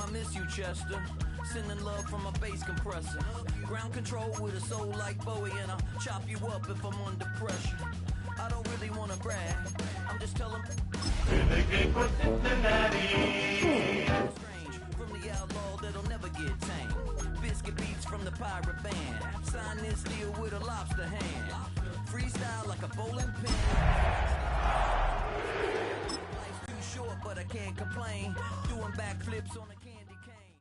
I miss you, Chester. Sending love from a bass compressor. Ground control with a soul like Bowie, and I'll chop you up if I'm under pressure. I don't really wanna brag, I'm just telling. Renegade for Cincinnati. Strange from the outlaw that'll never get tamed. Biscuit beats from the pirate band. Sign this deal with a lobster hand. Freestyle like a bowling pin. Life's too short, but I can't complain. Doing backflips on a candy cane.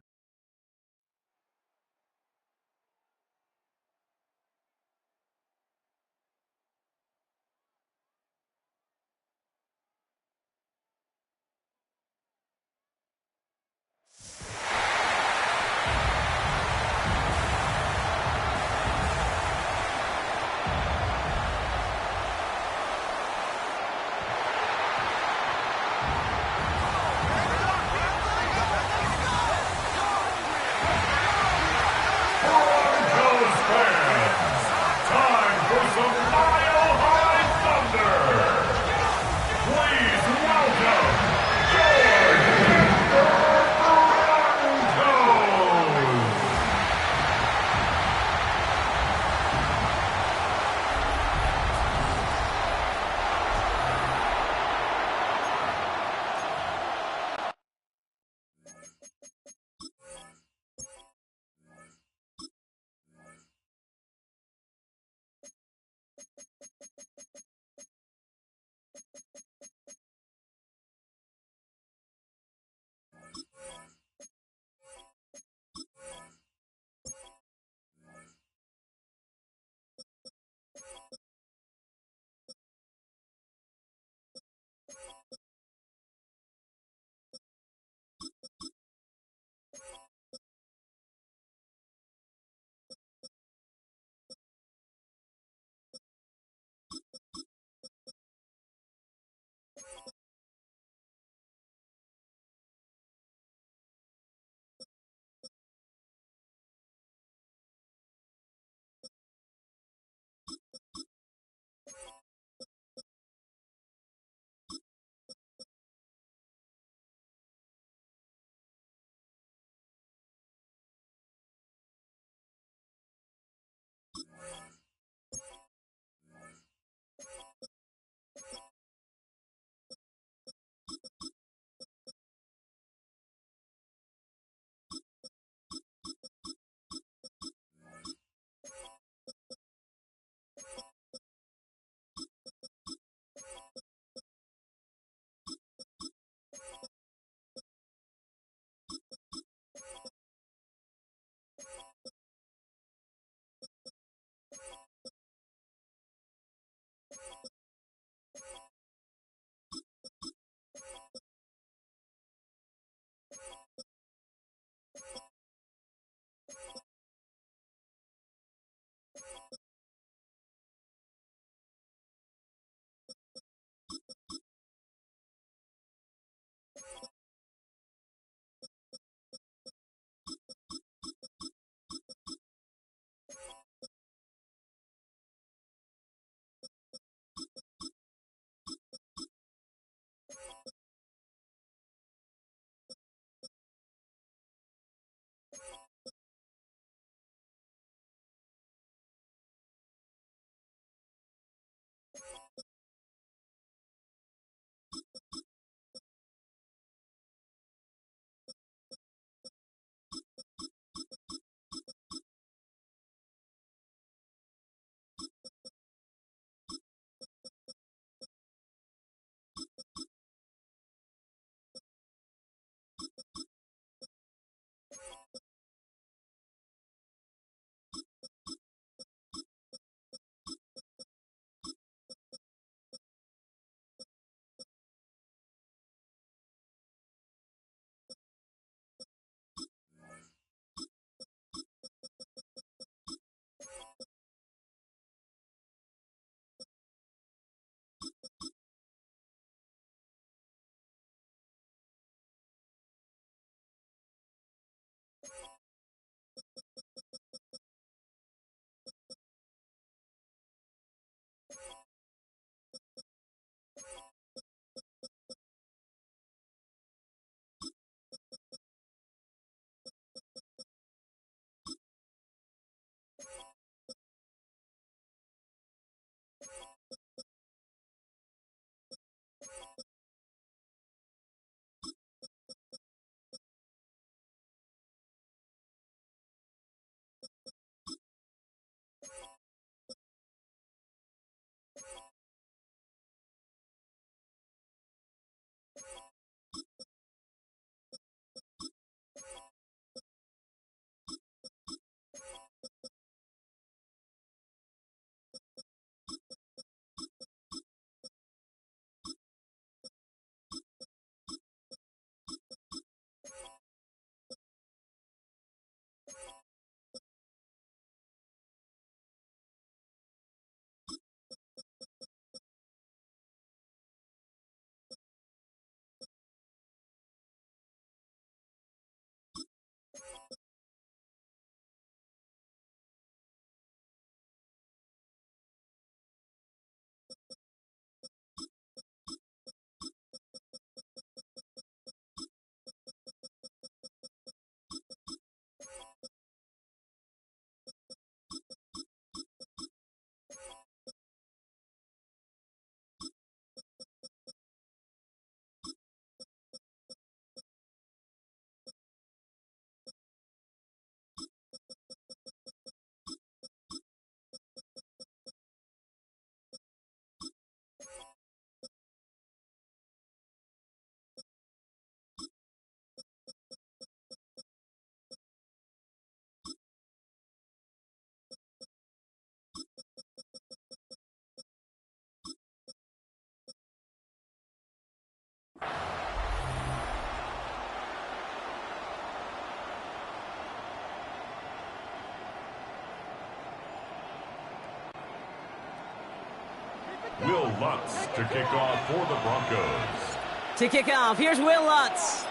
Will Lutz to kick off for the Broncos. To kick off, here's Will Lutz.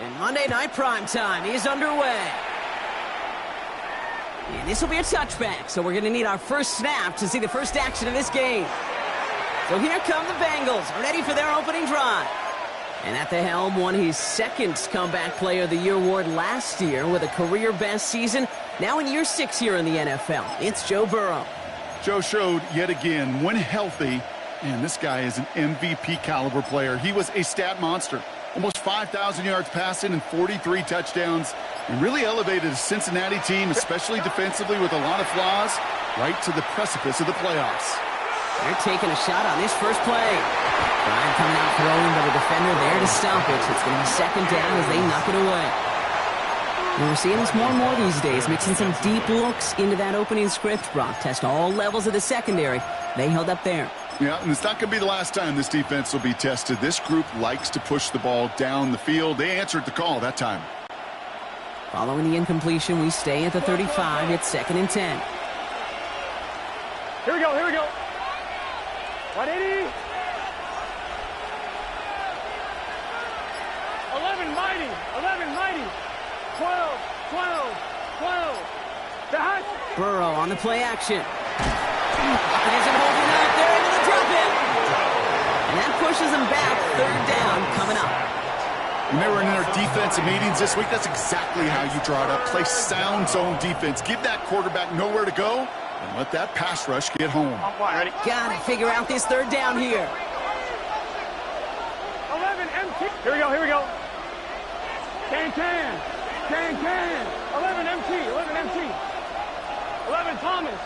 And Monday Night Primetime is underway. And this will be a touchback, so we're going to need our first snap to see the first action of this game. So here come the Bengals, ready for their opening drive. And at the helm, won his second Comeback Player of the Year award last year with a career-best season. Now in year 6 here in the NFL, it's Joe Burrow. Joe showed yet again, when healthy, and this guy is an MVP caliber player. He was a stat monster. Almost 5,000 yards passing and 43 touchdowns. And really elevated a Cincinnati team, especially defensively with a lot of flaws, right to the precipice of the playoffs. They're taking a shot on this first play. Brian coming out throwing, but a defender there to stop it. It's going to be second down as they knock it away. And we're seeing this more and more these days, mixing some deep looks into that opening script. Brock test all levels of the secondary. They held up there. Yeah, and it's not going to be the last time this defense will be tested. This group likes to push the ball down the field. They answered the call that time. Following the incompletion, we stay at the 35. It's 2nd and 10. Here we go, here we go. 180. 11 mighty, 11 mighty. 12, 12, 12. The hot. Burrow on the play action. He isn't holding up. They're able to drop him. And that pushes him back. 3rd down coming up. When they were in our defensive meetings this week, that's exactly how you draw it up. Play sound zone defense. Give that quarterback nowhere to go and let that pass rush get home. Ready? Got to figure out this 3rd down here. 11 empty. Here we go, here we go. Can. 11 MT, 11 MT. 11 Thomas.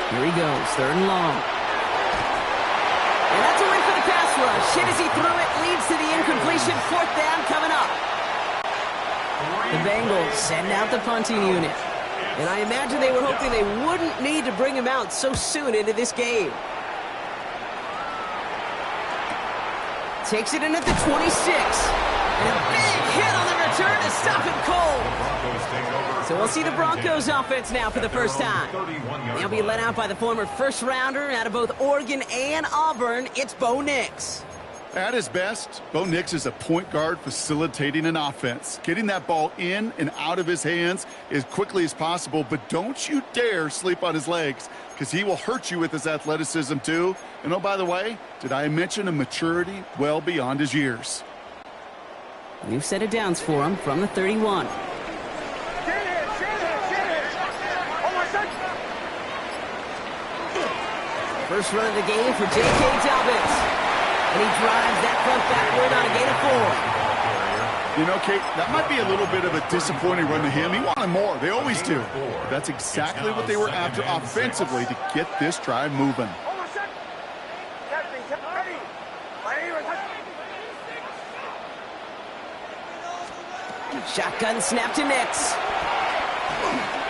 Here he goes, 3rd and long. And that's a win for the pass rush. Hit as he threw it, leads to the incompletion. 4th down coming up. The Bengals send out the punting unit. And I imagine they were hoping they wouldn't need to bring him out so soon into this game. Takes it in at the 26. And a big hit on the return to stop him cold. So we'll see the Broncos offense now for the first time. They'll be led out by the former first-rounder out of both Oregon and Auburn. It's Bo Nix. At his best, Bo Nix is a point guard facilitating an offense. Getting that ball in and out of his hands as quickly as possible, but don't you dare sleep on his legs because he will hurt you with his athleticism too. And oh, by the way, did I mention a maturity well beyond his years? New set of downs for him from the 31. First run of the game for J.K. Dobbins. And he drives that front backward on a gain of 4. You know, Kate, that might be a little bit of a disappointing run to him. He wanted more. They always do. But that's exactly what they were after offensively to get this drive moving. Shotgun snap to Nix.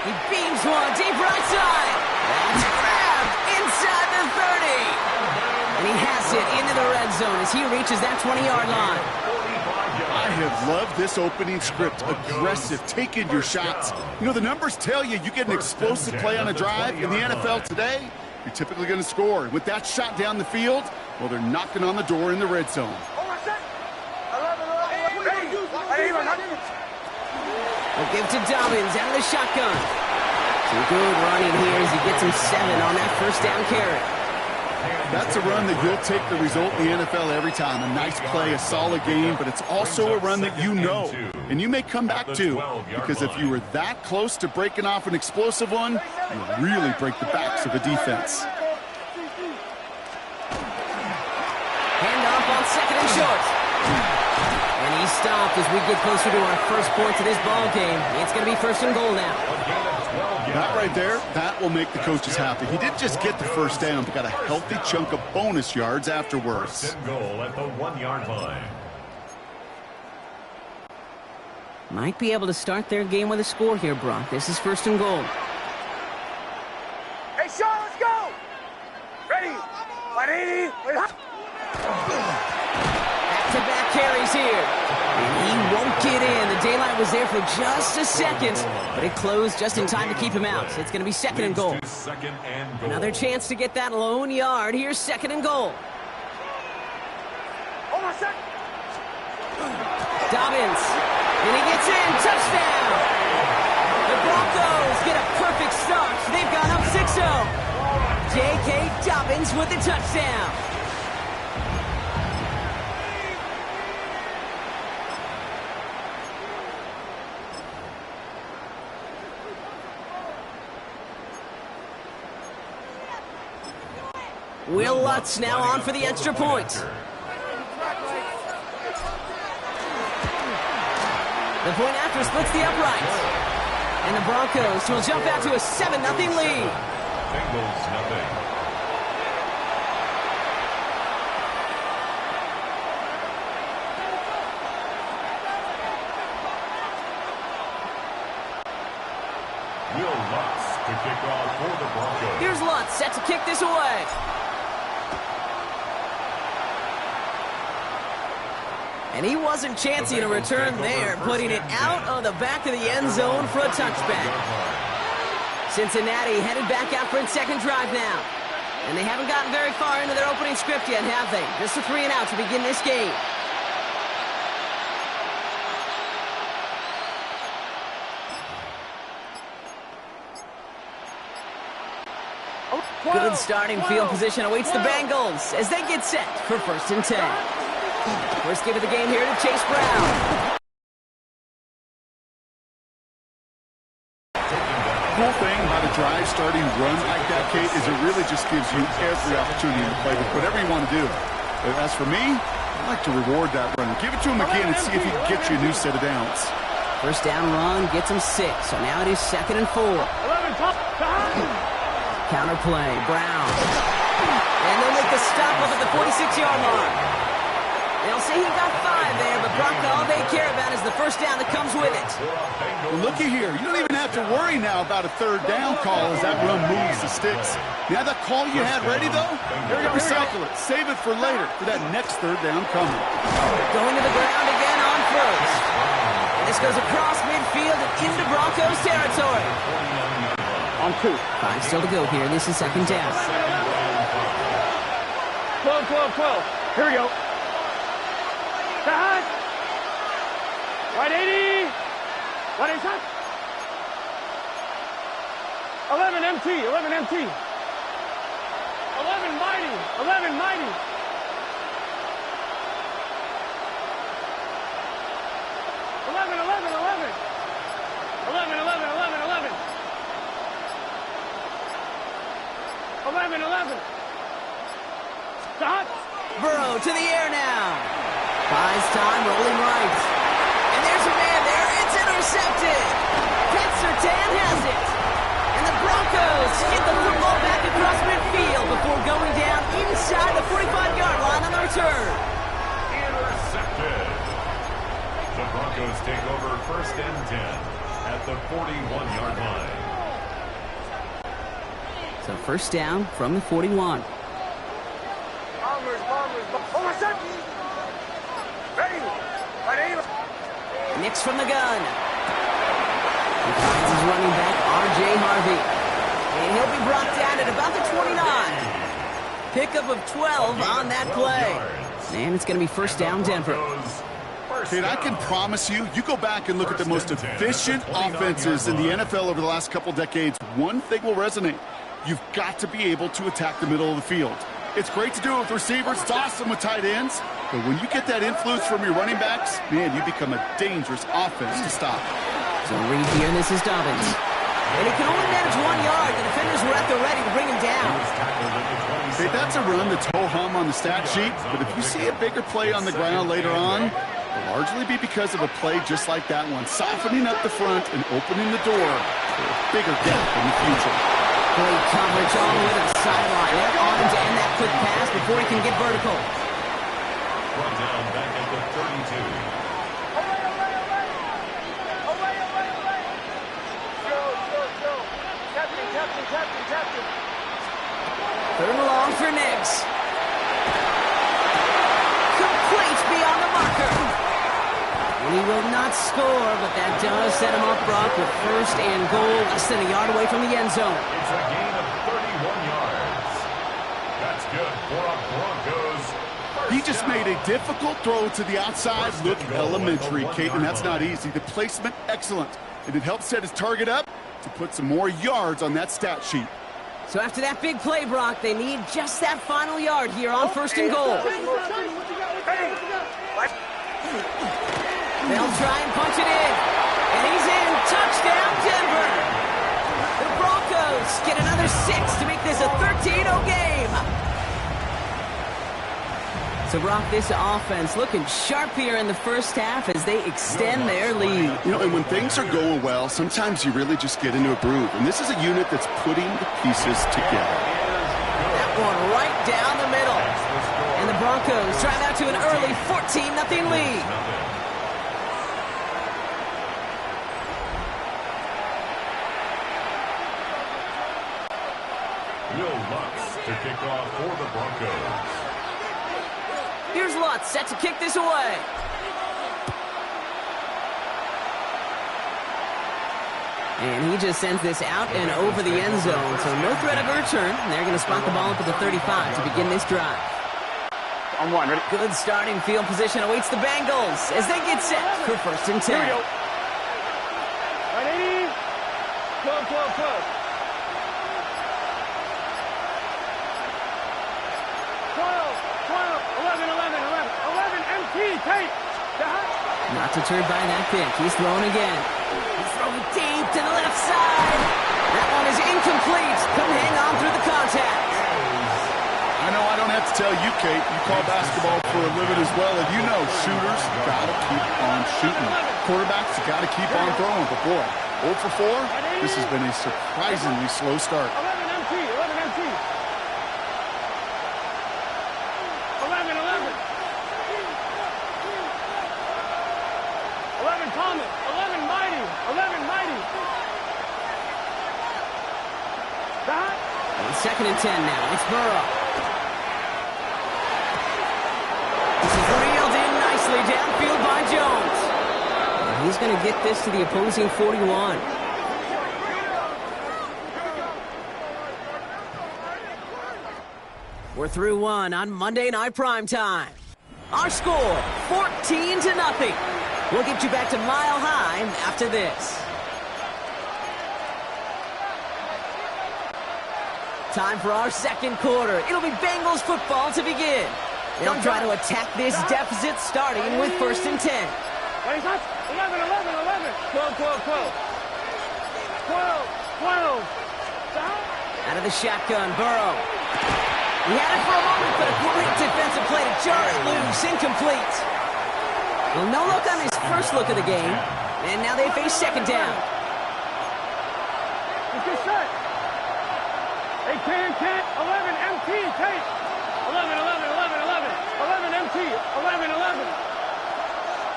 He beams one deep right side. That's grabbed inside the 30. And he has it into the red zone as he reaches that 20-yard line. I have loved this opening script. Aggressive, taking your shots. You know, the numbers tell you you get an explosive play on a drive in the NFL today, you're typically going to score. With that shot down the field, well, they're knocking on the door in the red zone. We'll give to Dobbins out of the shotgun. Some good running here as he gets him 7 on that first down carry. That's a run that you'll take the result in the NFL every time. A nice play, a solid game, but it's also a run that you know, and you may come back to, because if you were that close to breaking off an explosive one, you really break the backs of a defense. Handoff on 2nd and short. And he stopped as we get closer to our first points of this ball game. It's going to be 1st and goal now. That right there, that will make the coaches happy. He didn't just get the first down, but got a healthy chunk of bonus yards afterwards. 1st and goal at the 1-yard line. Might be able to start their game with a score here, Brock. This is 1st and goal. Hey, Sean, let's go! Ready? is here. And he won't get in. The daylight was there for just a second, but it closed just in time to keep him out. It's going to be second and goal. Another chance to get that lone yard. Here's second and goal. Dobbins, and he gets in. Touchdown! The Broncos get a perfect start. They've gone up 6-0. J.K. Dobbins with the touchdown. Will Lutz now on for the extra point. The point after splits the uprights. And the Broncos will jump out to a 7-0 lead. Bengals nothing. Will Lutz to kick off for the Broncos. Here's Lutz set to kick this away. And he wasn't chancing a return there, putting it out of the back of the end zone for a touchback. Cincinnati headed back out for its second drive now. And they haven't gotten very far into their opening script yet, have they? Just a 3-and-out to begin this game. Good starting field position awaits the Bengals as they get set for 1st and 10. First give of the game here to Chase Brown. Cool thing about a drive starting run like that, Kate, is it really just gives you every opportunity to play with whatever you want to do. As for me, I like to reward that runner. Give it to him again and see if he can get you a new set of downs. First down run gets him 6, so now it is 2nd and 4. 11, top, Counterplay, Brown. And they'll make the stop up at the 46-yard mark. They'll say he got 5 there, but Bronco, all they care about is the first down that comes with it. Well, looky here. You don't even have to worry now about a third down call as that run moves the sticks. Now that call you had ready, though, recycle it. Save it for later, for that next third down coming. Going to the ground again on first. And this goes across midfield and into Broncos territory. on 2. 5 still to go here. This is second down. 12, 12, 12. Here we go. Back. Right 80. Right inside. 11 MT. 11 MT. 11 mighty. 11 mighty. 11, 11, 11. 11, 11, 11, 11. 11, 11. Stop. Burrow to the air now. Buys time, rolling right. And there's a man there. It's intercepted. Pat Surtain has it. And the Broncos get the football back across midfield before going down inside the 45-yard line on the return. Intercepted. The Broncos take over 1st and 10 at the 41-yard line. So first down from the 41. Bombers. Oh, my son. Ready. Ready. Nix from the gun. He finds his running back, R.J. Harvey. And he'll be brought down at about the 29. Pickup of 12 on that play. And it's going to be first down, Denver. Kate, I can promise you, you go back and look at the most efficient offenses in the NFL over the last couple decades, one thing will resonate. You've got to be able to attack the middle of the field. It's great to do it with receivers. It's awesome with tight ends. But when you get that influence from your running backs, man, you become a dangerous offense to stop. So read here, this is Dobbins. And he can only manage 1 yard. The defenders were at the ready to bring him down. Hey, that's a run that's ho-hum on the stat sheet. But if you see a bigger play on the ground later on, it'll largely be because of a play just like that one, softening up the front and opening the door for a bigger gap in the future. Great coverage all the way to the sideline. They're on to end that quick pass before he can get vertical. Brought down back at the 32. Captain. Third and long for Nix. Complete beyond the marker. not score, but that does set him up, Brock, with first and goal, less than a yard away from the end zone. It's a gain of 31 yards. That's good for a Broncos. He just made a difficult throw to the outside. Look elementary, Caitlin. That's not easy. The placement, excellent. And it helps set his target up to put some more yards on that stat sheet. So after that big play, Brock, they need just that final yard here on first and goal. They'll try and punch it in. And he's in. Touchdown, Denver. The Broncos get another 6 to make this a 13-0 game. So, Brock, this offense looking sharp here in the first half as they extend their lead. You know, and when things are going well, sometimes you really just get into a groove. And this is a unit that's putting the pieces together. That one right down the middle. And the Broncos drive out to an early 14-0 lead. Will Lutz to kick off for the Broncos. Here's Lutz set to kick this away. And he just sends this out and over the end zone, so no threat of a return. They're going to spot the ball up at the 35 to begin this drive. On one, ready? Good starting field position awaits the Bengals as they get set for first and 10. Here we go. Right, 80. 12, 12, 12. 11, empty, tape. Not deterred by that pick. He's throwing again. He's throwing deep to the left side. That one is incomplete. Couldn't hang on through the contact. I know I don't have to tell you, Kate. You call basketball for a living as well, and you know shooters got to keep on shooting. Quarterbacks got to keep on throwing. But boy, 0 for 4, this has been a surprisingly slow start. 11 empty, 11 empty. 11. 11 Thomas, 11 Mighty, 11 Mighty. And second and 10 now. It's Burrow. This is reeled in nicely downfield by Jones. And he's going to get this to the opposing 41. We're through one on Monday Night Primetime. Our score, 14-0. We'll get you back to Mile High after this. Time for our second quarter. It'll be Bengals football to begin. They'll try to attack this deficit starting with first and 10. 11. 12, 12, 12. 12. Out of the shotgun, Burrow. He had it for a moment, but a great defensive play to jar it loose. Incomplete. Well, no look on his first look of the game. And now they face second down. Get set. They can't. 11 empty, tape. 11 empty.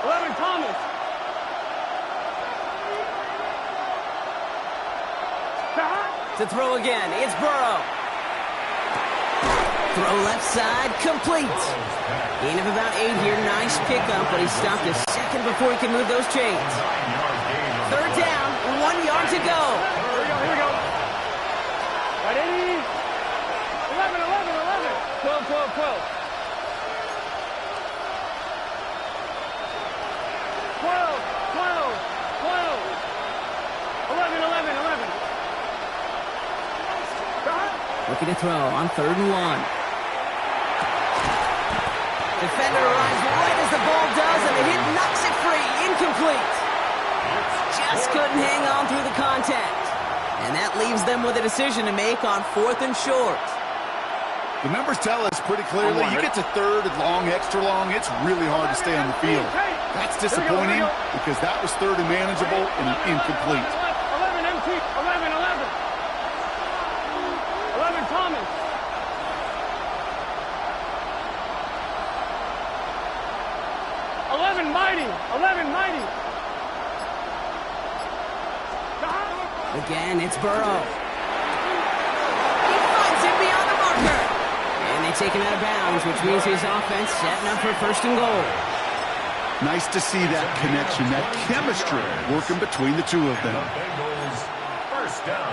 11 Thomas. To throw again, it's Burrow. Throw left side, complete. Gain of about 8 here, nice pickup, but he stopped a second before he could move those chains. Third down, 1 yard to go. Here we go. Right, 80. 11. 12. 11. Looking to throw on 3rd and 1. Defender arrives right as the ball does, and the hit knocks it free. Incomplete. Just couldn't hang on through the contact. And that leaves them with a decision to make on 4th and short. The numbers tell us pretty clearly, you get to 3rd and long, extra long, it's really hard to stay on the field. That's disappointing because that was 3rd and manageable and an incomplete. 11 empty. 11 Thomas. 11 Mighty. Again, it's Burrow. He finds him beyond the marker. And they take him out of bounds, which means his offense setting up for 1st and goal. Nice to see that connection, that chemistry working between the two of them. Bengals first down.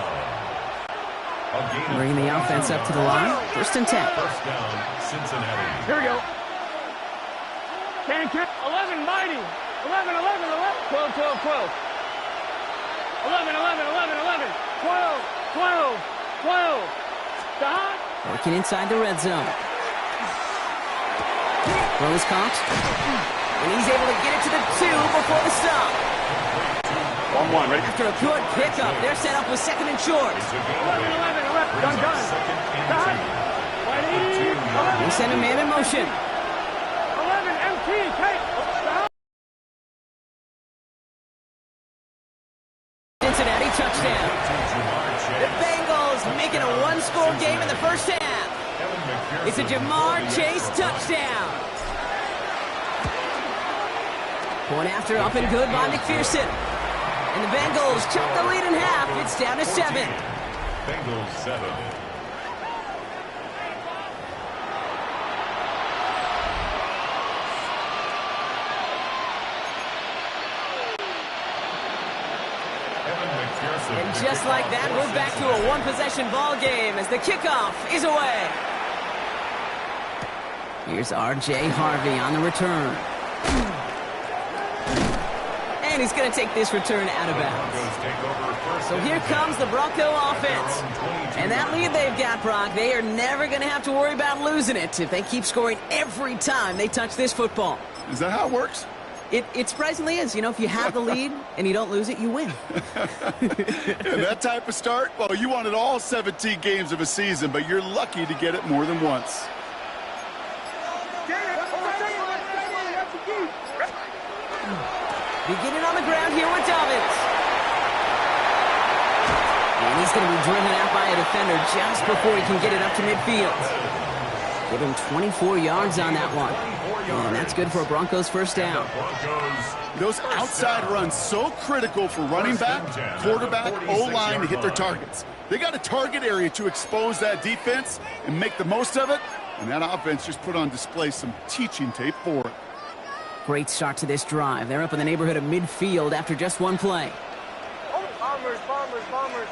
Bringing the offense up to the line. First and 10. First down, Cincinnati. Here we go. Gtowncapp, 11, mighty. 11, 11, 11. 12, 12, 12. 11, 11, 11, 11. 12, 12, 12. Stop. Working inside the red zone. Throw is caught. And he's able to get it to the 2 before the stop. 1-1, ready? After a good pickup, they're set up with second and short. 11, 11, 11. Done, done. Stop. 180. 11, They send a man in motion. 11, MT. Take. Stop. Cincinnati touchdown. The Bengals making a one-score game in the first half. It's a Jamar Chase touchdown. Point after up and good by McPherson. And the Bengals chop the lead in half. It's down to 7. Bengals 7. And just like that, we're back to a one-possession ball game as the kickoff is away. Here's R.J. Harvey on the return. And he's going to take this return out of bounds. So here comes the Bronco offense. And that lead they've got, Brock, they are never going to have to worry about losing it if they keep scoring every time they touch this football. Is that how it works? It surprisingly is. You know, if you have the lead and you don't lose it, you win. And that type of start, well, you wanted all 17 games of a season, but you're lucky to get it more than once. Beginning on the ground here with Dobbins. And he's going to be driven out by a defender just before he can get it up to midfield. Give him 24 yards on that one. And that's good for a Broncos first down. Those outside runs so critical for running back, quarterback, O-line to hit their targets. They got a target area to expose that defense and make the most of it. And that offense just put on display some teaching tape for it. Great start to this drive. They're up in the neighborhood of midfield after just one play. Bombers, bombers, bombers.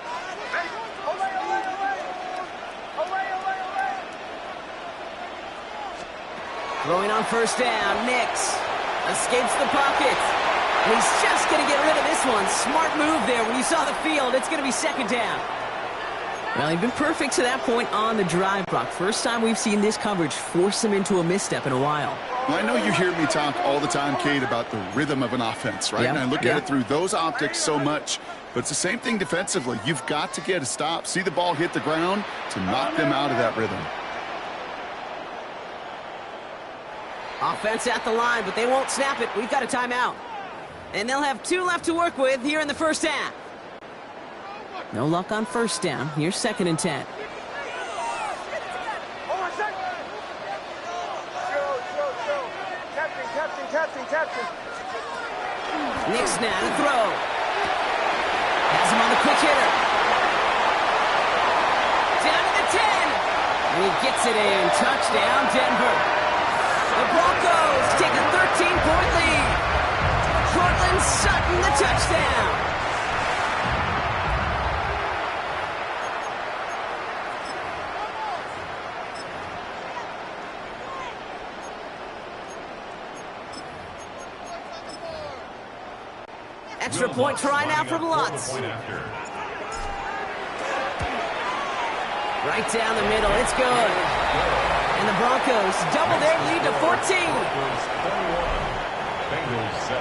Throwing on first down, Nix escapes the pocket. And he's just going to get rid of this one. Smart move there. When you saw the field, it's going to be second down. Well, he'd been perfect to that point on the drive, Brock. First time we've seen this coverage force him into a misstep in a while. Well, I know you hear me talk all the time, Kate, about the rhythm of an offense, right? Yep, And I look at it through those optics so much. But it's the same thing defensively. You've got to get a stop, see the ball hit the ground to knock them out of that rhythm. Offense at the line, but they won't snap it. We've got a timeout. And they'll have 2 left to work with here in the first half. No luck on first down. Here's second and 10. Captain. Nix now to throw. Has him on the quick hitter. Down to the 10. And he gets it in. Touchdown, Denver. The Broncos take a 13-point lead. Cortland Sutton, the touchdown. Extra point try now from Lutz. Right down the middle. It's good. And the Broncos double their lead to 14. Bengals 7.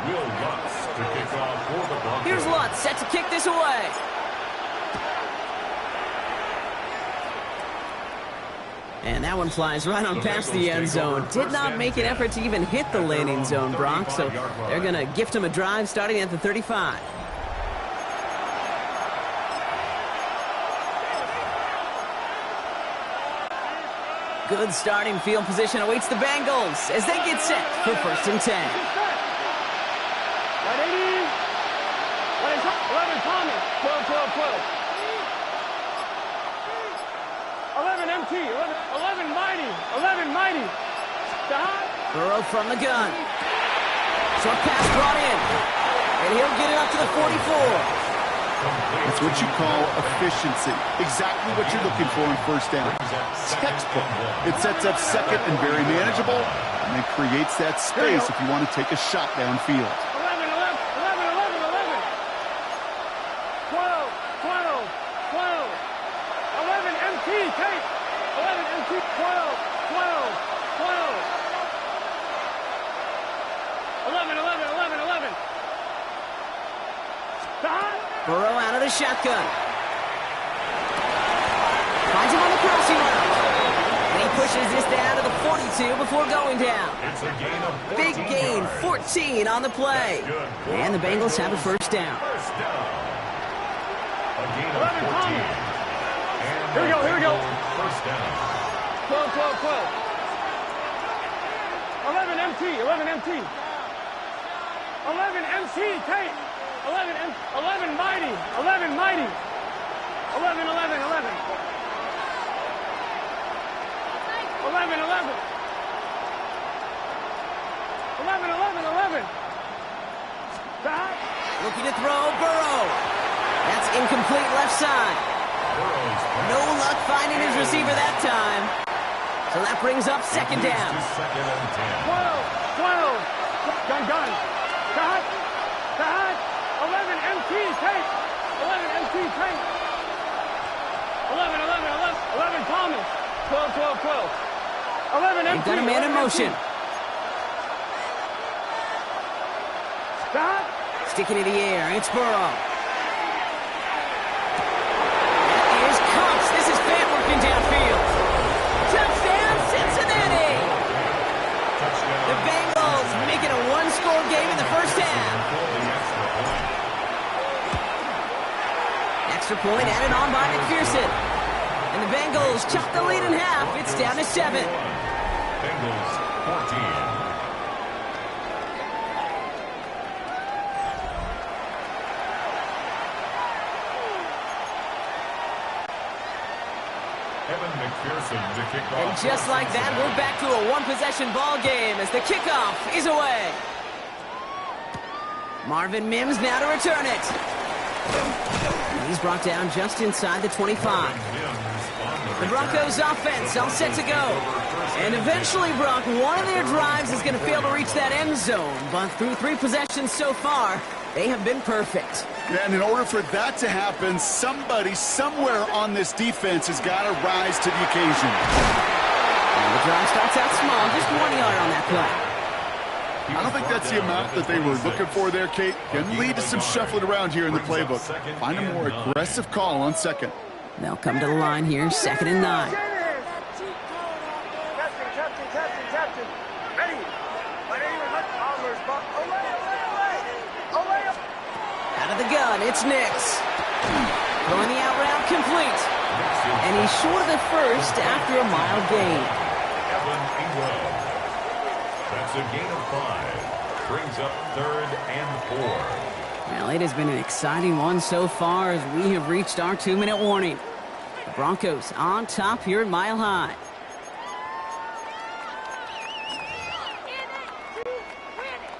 Will Lutz to kick off for the Broncos. Here's Lutz set to kick this away. And that one flies right on past the end zone. Did not make an effort to even hit the landing zone, Brock. So they're going to gift him a drive starting at the 35. Good starting field position awaits the Bengals as they get set for first and 10. 11 Tommy. 12. 11 MT. MT. 11 mighty. 11 mighty. Burrow from the gun. Short pass brought in. And he'll get it up to the 44. That's what you call efficiency. Exactly what you're looking for in first down. Textbook. It sets up second and very manageable, and it creates that space if you want to take a shot downfield. 11, 11, 11, 11, 11. 12, 12, 12. 11 MT, Tate. 11 MT, 12, 12, 12. 11, 11, 11, 11. Burrow out of the shotgun. Finds him on the crossing route. And he pushes this down to the 42 before going down. It's a gain of 14 Big gain, yards. 14 on the play. And the Bengals have a first down. First down. A gain of 11 14. Thomas. And Here we go, here we go. First down. 12, 12, 12. 11 MT, 11 MT. 11 MC, Tate. 11 mighty. 11 mighty. 11, 11, 11. 11, 11. 11, 11, 11. Back. Looking to throw, Burrow. That's incomplete left side. Burrow's pass. No luck finding his receiver that time. So that brings up second Leads down. to second and 10. 12, 12. Gun. Back. Back. 11 MT, Tate. 11 MT, Tate. 11, 11, 11. 11 Thomas. 12, 12, 12. 11 MT. They've got a man in motion. Back. Sticking in the air, it's Burrow. That is Cox. This is Fant working downfield. Touchdown, Cincinnati! The Bengals making a one-score game in the first half. Extra point added on by McPherson. And the Bengals chop the lead in half. It's down to 7. Bengals 14. Evan McPherson to kick off. And just like that, we're back to a one-possession ball game as the kickoff is away. Marvin Mims now to return it. He's brought down just inside the 25. The Broncos offense all set to go. And eventually, Brock, one of their drives is going to fail to reach that end zone. But through 3 possessions so far, they have been perfect. Yeah, and in order for that to happen, somebody somewhere on this defense has got to rise to the occasion. And the drive starts out small, just 1 yard on that play. I don't think that's the amount that they were looking for there, Kate. Can lead to some shuffling around here in the playbook. Find a more aggressive call on second. They'll come to the line here, 2nd and 9. Captain. Ready. My name is Almers. Out of the gun, it's Nix. Throwing the out route complete. And he's short of the first after a mile gain. Evan Ingram. That's a gain of 5. Brings up 3rd and 4. Well, it has been an exciting one so far as we have reached our 2-minute warning. The Broncos on top here at Mile High.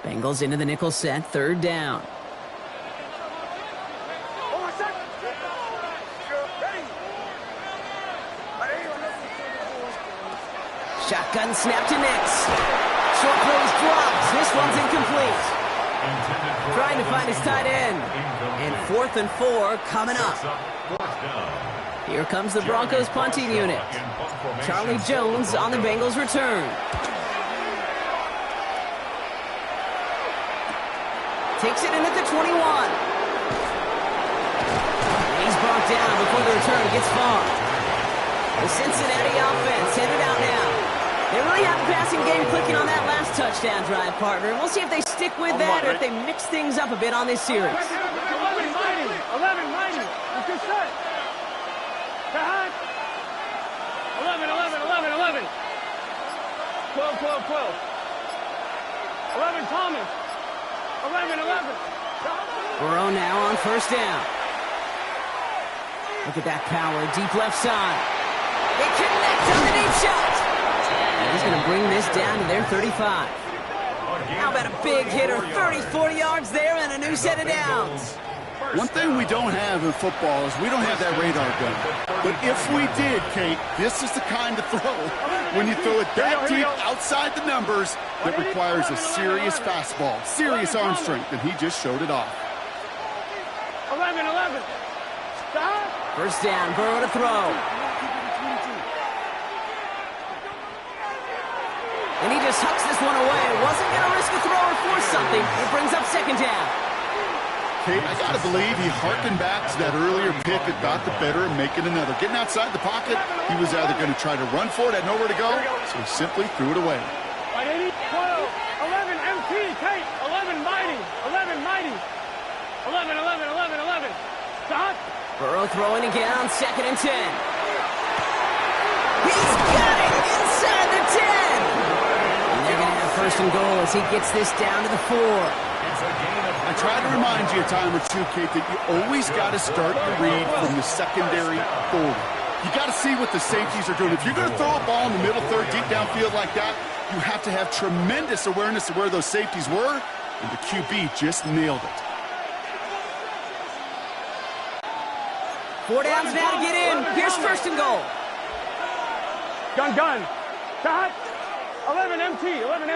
Bengals into the nickel set, 3rd down. Shotgun snap to Nix. Short throws dropped. This one's incomplete. Trying to find his tight end. And 4th and 4 coming up. Here comes the Broncos punting unit. Charlie Jones on the Bengals return. Takes it in at the 21. He's brought down before the return gets far. The Cincinnati offense headed out now. They really have a passing game clicking on that last touchdown drive, partner. And we'll see if they stick with that or if they mix things up a bit on this series. 11 mighty. 11 mighty. It's good shot. Behind. 11, 11, 11, 11. 12, 12, 12. 11 Thomas. 11, 11. Burrow now on 1st down. Look at that power, deep left side. They connect bring this down to their 35. How about a big hitter, 30-40 yards there, and a new set of downs. One thing we don't have in football is we don't have that radar gun. But if we did, Kate, this is the kind of throw, when you throw it that deep outside the numbers, that requires a serious fastball, serious arm strength, and he just showed it off. 11. Stop. First down, Burrow to throw. And he just hucks this one away. Wasn't going to risk a throw or force something. It brings up second down. Kate, I got to believe he harkened back to that earlier pick and got the better and making another. Getting outside the pocket, he was either going to try to run for it, had nowhere to go, so he simply threw it away. 12, 11 MT, Kate, 11 mighty, 11 mighty, 11. Stop. Burrow throwing again on 2nd and 10. He's got it inside the 10. And they're going to have first and goal as he gets this down to the 4. I try to remind you a time or two, Kate, that you always got to start the read from the secondary forward. You got to see what the safeties are doing. If you're going to throw a ball in the middle third, deep downfield like that, you have to have tremendous awareness of where those safeties were, and the QB just nailed it. 4 downs now to get in. Here's first and goal. Gun. Stop. 11 MT. 11.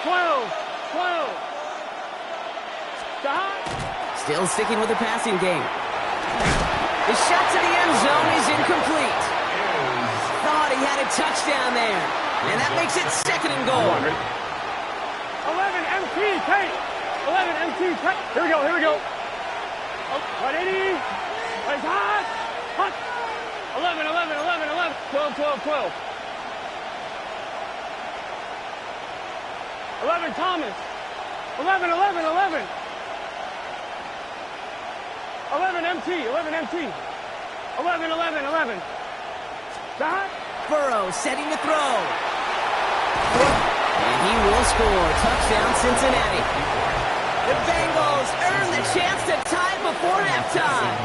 12. Stop. Still sticking with the passing game. The shot to the end zone is incomplete. Thought he had a touchdown there. And that makes it second and goal. 11 MT, Kate. 11 MT, Kate. Here we go. 180. It's hot. 11. 12. 11 Thomas. 11. 11 MT. 11. Stop. Burrow setting to throw. And he will score. Touchdown, Cincinnati. The Bengals earn the chance to tie before halftime.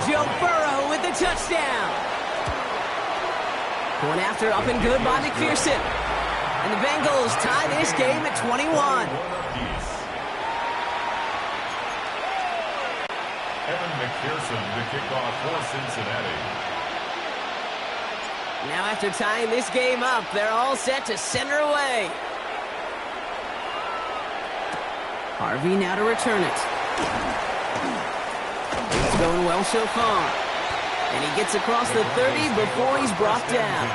Joe Burrow with the touchdown. Going after up and good by McPherson. And the Bengals tie this game at 21. Evan McPherson to kick off for Cincinnati. Now after tying this game up, they're all set to send her away. Harvey now to return it. It's going well so far. And he gets across the 30 before he's brought down.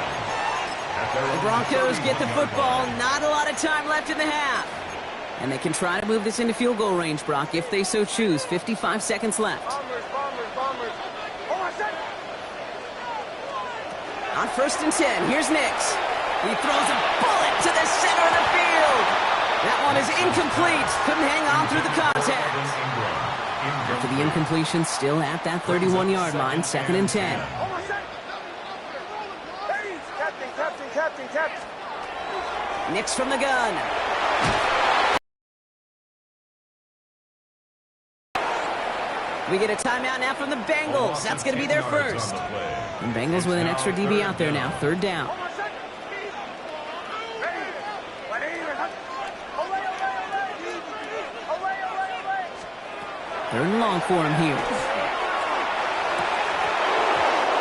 The Broncos get the football. Not a lot of time left in the half. And they can try to move this into field goal range, Brock, if they so choose. 55 seconds left. Bombers. On 1st and 10, here's Nix. He throws a bullet to the center of the field. That one is incomplete. Couldn't hang on through the contact. After the incompletion, still at that 31-yard line, 2nd and 10. Captain. Nix from the gun. We get a timeout now from the Bengals. That's going to be their first. And Bengals with an extra DB out there now, 3rd down. Third and long for him here.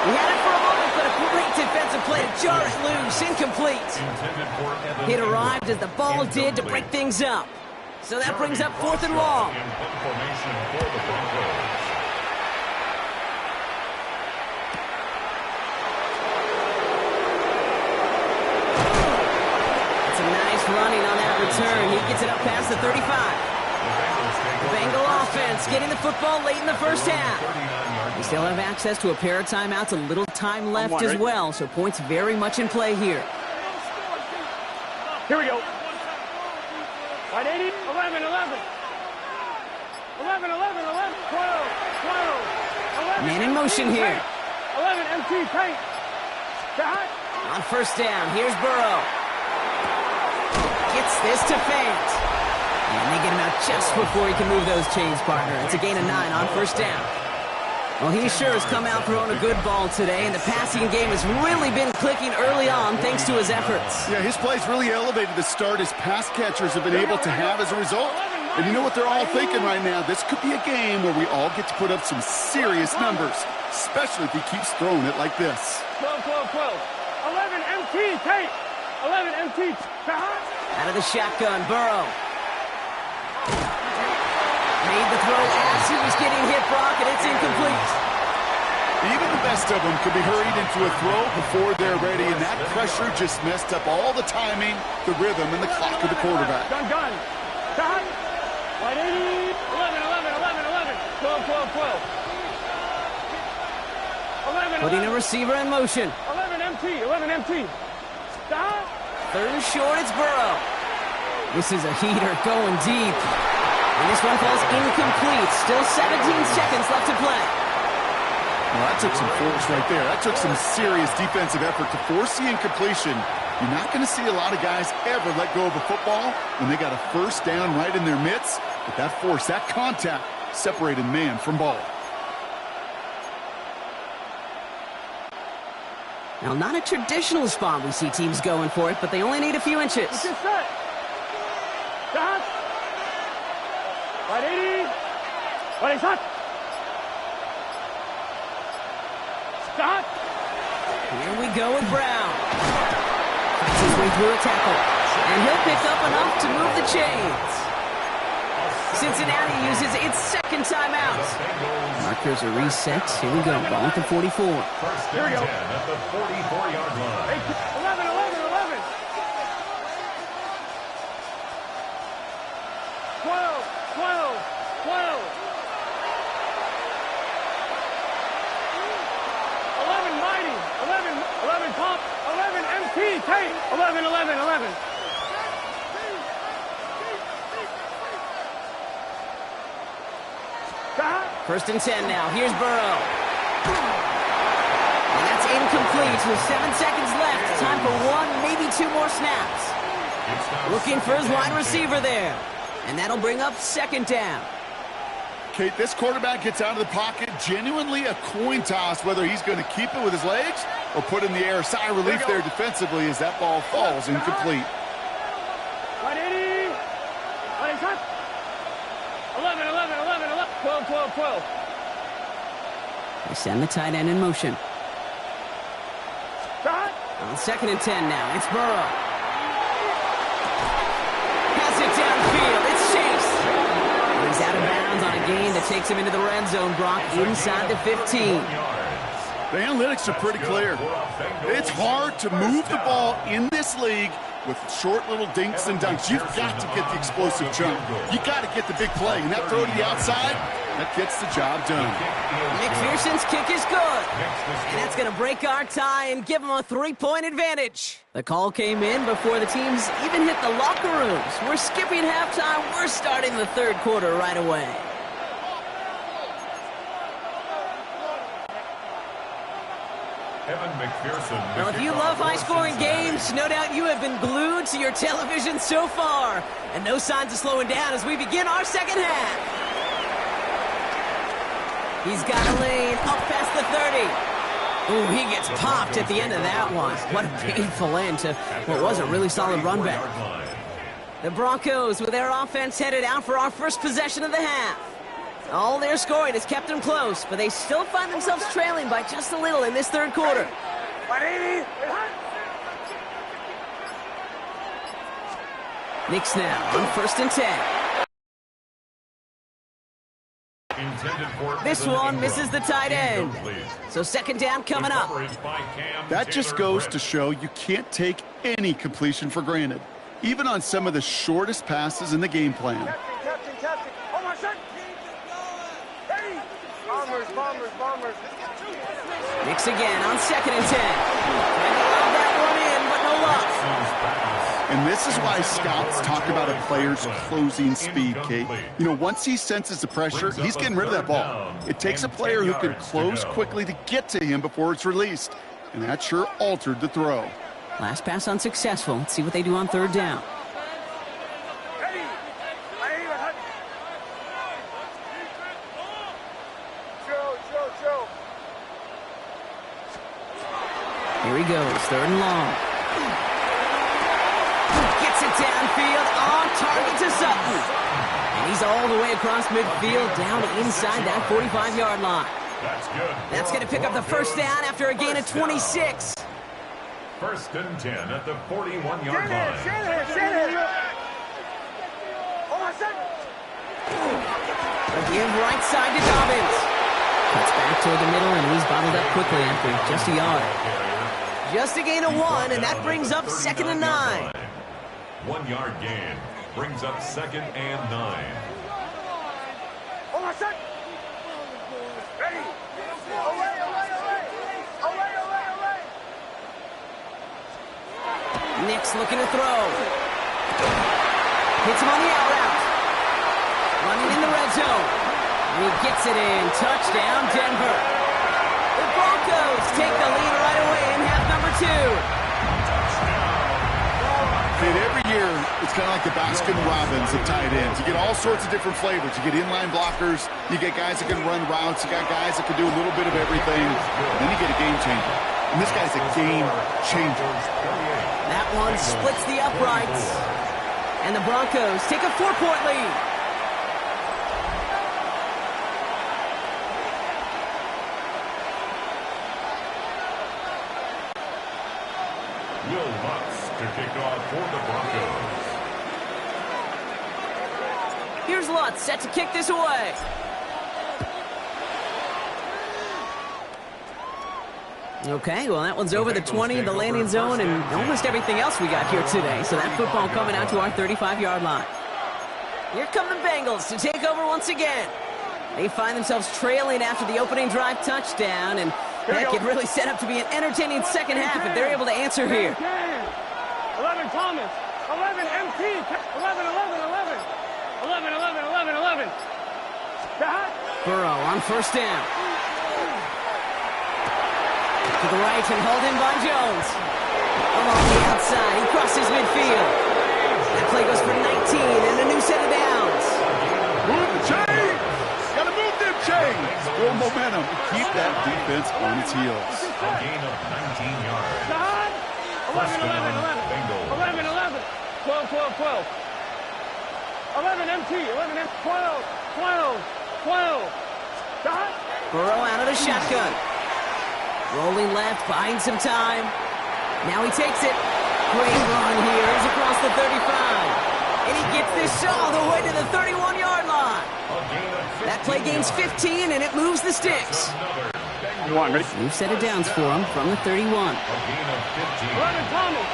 He had it for a moment, but a great defensive play to jar it loose. Incomplete. It arrived as the ball did to break things up. So that brings up 4th and long. It's a nice running on that return. He gets it up past the 35. The Bengal offense getting the football late in the first half. We still have access to a pair of timeouts, a little time left as well, so points very much in play here. Here we go. 180, 11. 12. Man in motion here. 11 MT, Kate. Stop. On 1st down, here's Burrow. Gets this to Fant. And they get him out just before he can move those chains, partner. It's a gain of 9 on first down. Well, he sure has come out throwing a good ball today, and the passing game has really been clicking early on thanks to his efforts. Yeah, his play's really elevated the start his pass catchers have been able to have as a result. And you know what they're all thinking right now? This could be a game where we all get to put up some serious numbers, especially if he keeps throwing it like this. 12, 12, 12. 11 MT, tape. 11 MT. Out of the shotgun, Burrow. Made the throw as he was getting hit, Brock, and it's incomplete. Even the best of them could be hurried into a throw before they're ready, and that pressure just messed up all the timing, the rhythm, and the clock of the quarterback. Gun. Shot. 180. 11. 12, 12, 12. 11. Putting a receiver in motion. 11 MT. Stop. Third and short, it's Burrow. This is a heater going deep. And this one falls incomplete. Still 17 seconds left to play. Well, that took some force right there. That took some serious defensive effort to force the incompletion. You're not going to see a lot of guys ever let go of a football when they got a first down right in their midst. But that force, that contact, separated man from ball. Now, not a traditional spot we see teams going for it, but they only need a few inches. It's just set. Stop. 180. 180 shot. Stop. Here we go with Brown. Fights his way through a tackle. And he'll pick up enough to move the chains. Cincinnati uses its second timeout. Markers are reset. Here we go. Ball at the 44. First and 10 at the 44-yard line. 11. 12. 11 mighty. 11 pump. 11 MT tape. 11. First and 10 now. Here's Burrow. And that's incomplete with 7 seconds left. Time for 1, maybe 2 more snaps. Looking for his wide receiver there. And that'll bring up second down. Kate, this quarterback gets out of the pocket, genuinely a coin toss whether he's going to keep it with his legs or put in the air. Sigh of relief there defensively as that ball falls incomplete. 180. 180 shot. 11. 12. They send the tight end in motion. Shot. On second and 10 now. It's Burrow. Pass it downfield. It's Chase. He's out of bounds on a gain that takes him into the red zone, Brock, inside the 15. The analytics are pretty clear. It's hard to move the ball in this league with short little dinks and dunks. You've got to get the explosive jump. You got to get the big play. And that throw to the outside, that gets the job done. McPherson's kick is good. And that's going to break our tie and give them a 3-point advantage. The call came in before the teams even hit the locker rooms. We're skipping halftime. We're starting the third quarter right away. Well, if you love high-scoring games, no doubt you have been glued to your television so far. And no signs of slowing down as we begin our second half. He's got a lane up past the 30. Ooh, he gets popped at the end of that one. What a painful end to what was a really solid run back. The Broncos, with their offense headed out for our first possession of the half. All their scoring has kept them close, but they still find themselves trailing by just a little in this third quarter. 180. Knicks now on first and 10. This one misses the tight end. So second down coming up. That just goes to show you can't take any completion for granted, even on some of the shortest passes in the game plan. Captain. Oh, my shot. Bombers. Knicks again on second and 10. Trying to lob that one in, but no luck. And this is why scouts talk about a player's closing speed, Kate. You know, once he senses the pressure, he's getting rid of that ball. It takes a player who can close quickly to get to him before it's released. And that sure altered the throw. Last pass unsuccessful. Let's see what they do on third down. Here he goes, 3rd and long. Gets it downfield, on target to Sutton. And he's all the way across midfield, down inside that 45-yard line. That's good. That's going to pick up the first down after a gain of 26. 1st and 10 at the 41-yard line. Again, right side to Dobbins. Cuts back toward the middle, and he's bottled up quickly after just a yard. Just a gain of 1, and that brings up 2nd and 9. 1-yard gain brings up 2nd and 9. Nick's looking to throw. Hits him on the out route. Running in the red zone. And he gets it in. Touchdown, Denver. The Broncos take the lead right away in half number 2. And every year, it's kind of like the Baskin-Robbins of tight ends. You get all sorts of different flavors. You get inline blockers. You get guys that can run routes. You got guys that can do a little bit of everything. Then you get a game changer. And this guy's a game changer. That one splits the uprights. And the Broncos take a 4-point lead. Will Lutz to kick off for the Broncos. Here's Lutz set to kick this away. Okay, well, that one's over the 20, the landing zone, and almost everything else we got here today. So that football coming out to our 35-yard line. Here come the Bengals to take over once again. They find themselves trailing after the opening drive touchdown, and that could really set up to be an entertaining second half if they're able to answer here. 11 Thomas, 11 MT, 11, 11, 11, 11, 11, 11, 11. Burrow on 1st down. To the right and hauled in by Jones. Along the outside, he crosses midfield. That play goes for 19 and a new set of downs. Move the chains! Gotta move them chains! Build momentum. Keep that defense on its heels. A gain of 19 yards. 11, 11, 11, 11, 11, 12, 12, 12. 11 MT, 11 MT, 12, 12, 12. Burrow out of the shotgun. Rolling left, buying some time. Now he takes it. Great run here. He's across the 35. And he gets this all the way to the 31-yard line. That play gains 15, and it moves the sticks. New set of downs for him from the 31. 11 Thomas.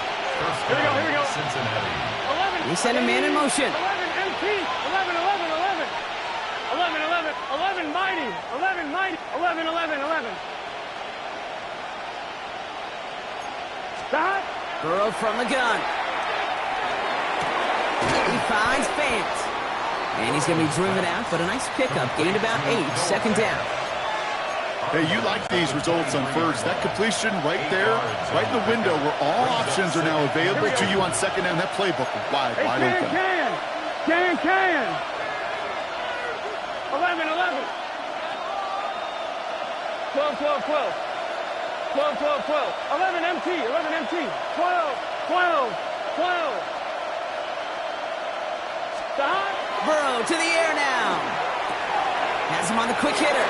Here we go. Cincinnati. They send a man in motion. 11 MT, 11, 11, 11. 11, 11, 11 Mighty, 11 Mighty, 11, 11, 11. Burrow from the gun. He finds Fant. And he's going to be driven out, but a nice pickup. Gained about 8, 2nd down. Hey, you like these results on 1st. That completion right there, right in the window where all options are now available to you on 2nd down. That playbook is wide open. Can. 11, 11. 12, 12, 12. 12, 12, 12. 11 MT, 11 MT. 12, 12, 12. Burrow to the air now. Has him on the quick hitter.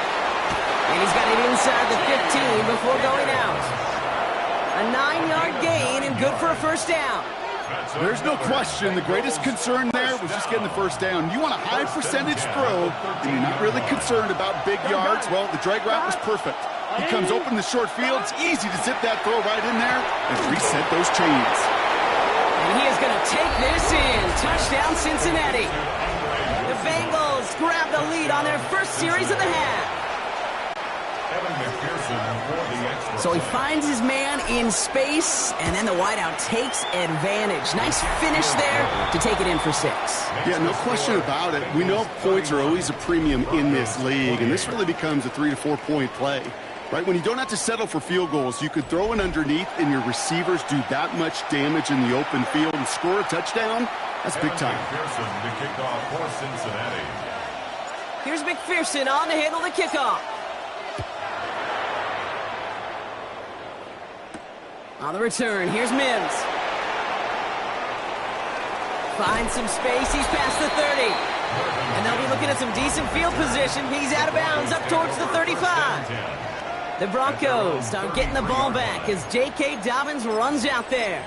And he's got it inside the 15 before going out. A 9-yard gain and good for a 1st down. There's no question. The greatest concern there was just getting the 1st down. You want a high percentage throw, and you're not really concerned about big yards. Well, the drag route was perfect. He comes open the short field. It's easy to zip that throw right in there and reset those chains. And he is going to take this in. Touchdown, Cincinnati. The Bengals grab the lead on their first series of the half. So he finds his man in space, and then the wideout takes advantage. Nice finish there to take it in for 6. Yeah, no question about it. We know points are always a premium in this league, and this really becomes a 3 to 4 point play. Right, when you don't have to settle for field goals, you could throw it underneath and your receivers do that much damage in the open field and score a touchdown. That's big time. McPherson to kick off for Cincinnati. Here's McPherson on to handle the kickoff. On the return, here's Mims. Finds some space, he's past the 30. And they'll be looking at some decent field position. He's out of bounds, up towards the 35. The Broncos start getting the ball back as J.K. Dobbins runs out there.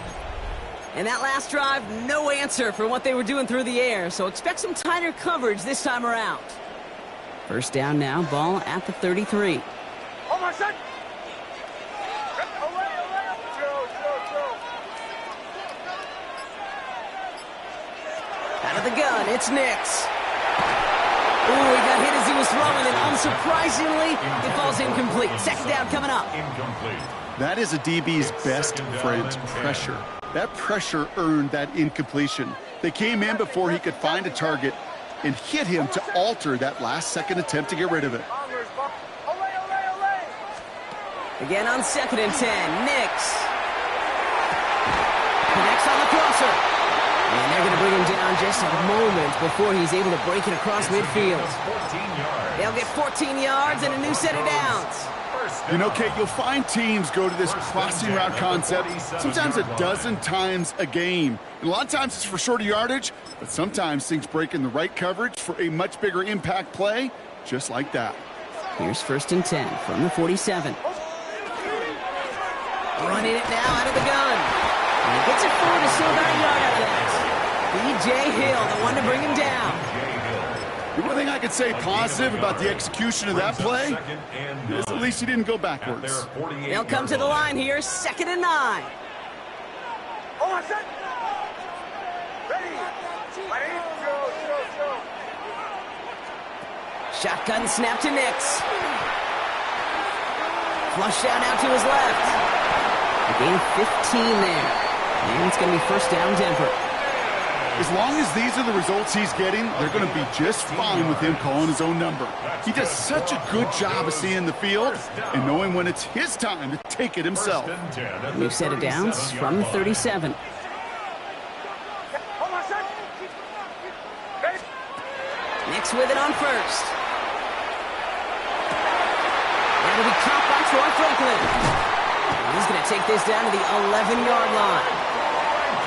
And that last drive, no answer for what they were doing through the air, so expect some tighter coverage this time around. First down now, ball at the 33. Oh my son! Out of the gun, it's Nix. Ooh, he got hit as he was throwing, and unsurprisingly, it falls incomplete. Second down coming up. Incomplete. That is a DB's best friend, pressure. That pressure earned that incompletion. They came in before he could find a target and hit him to alter that last-second attempt to get rid of it. Again on 2nd and 10, Nix. Connects on the crosser. And they're going to bring him down just a moment before he's able to break it across midfield. They'll get 14 yards and a new set of downs. You know, Kate, you'll find teams go to this crossing route concept sometimes a dozen times a game. And a lot of times it's for shorter yardage, but sometimes things break in the right coverage for a much bigger impact play, just like that. Here's 1st and 10 from the 47. Running it now out of the gun. And he gets it forward to still about a yard out of that. B.J. Hill, the one to bring him down. The one thing I could say positive about the execution of that play is at least he didn't go backwards. They'll come to the line here, 2nd and 9. Oh my son! Ready! Shotgun snap to Nix. Flush down out to his left. A gain of 15 there. And it's going to be 1st down Denver. As long as these are the results he's getting, they're going to be just fine with him calling his own number. He does such a good job of seeing the field and knowing when it's his time to take it himself. New set of downs from the 37. Nix with it on 1st. That'll be caught by Troy Franklin. He's going to take this down to the 11-yard line.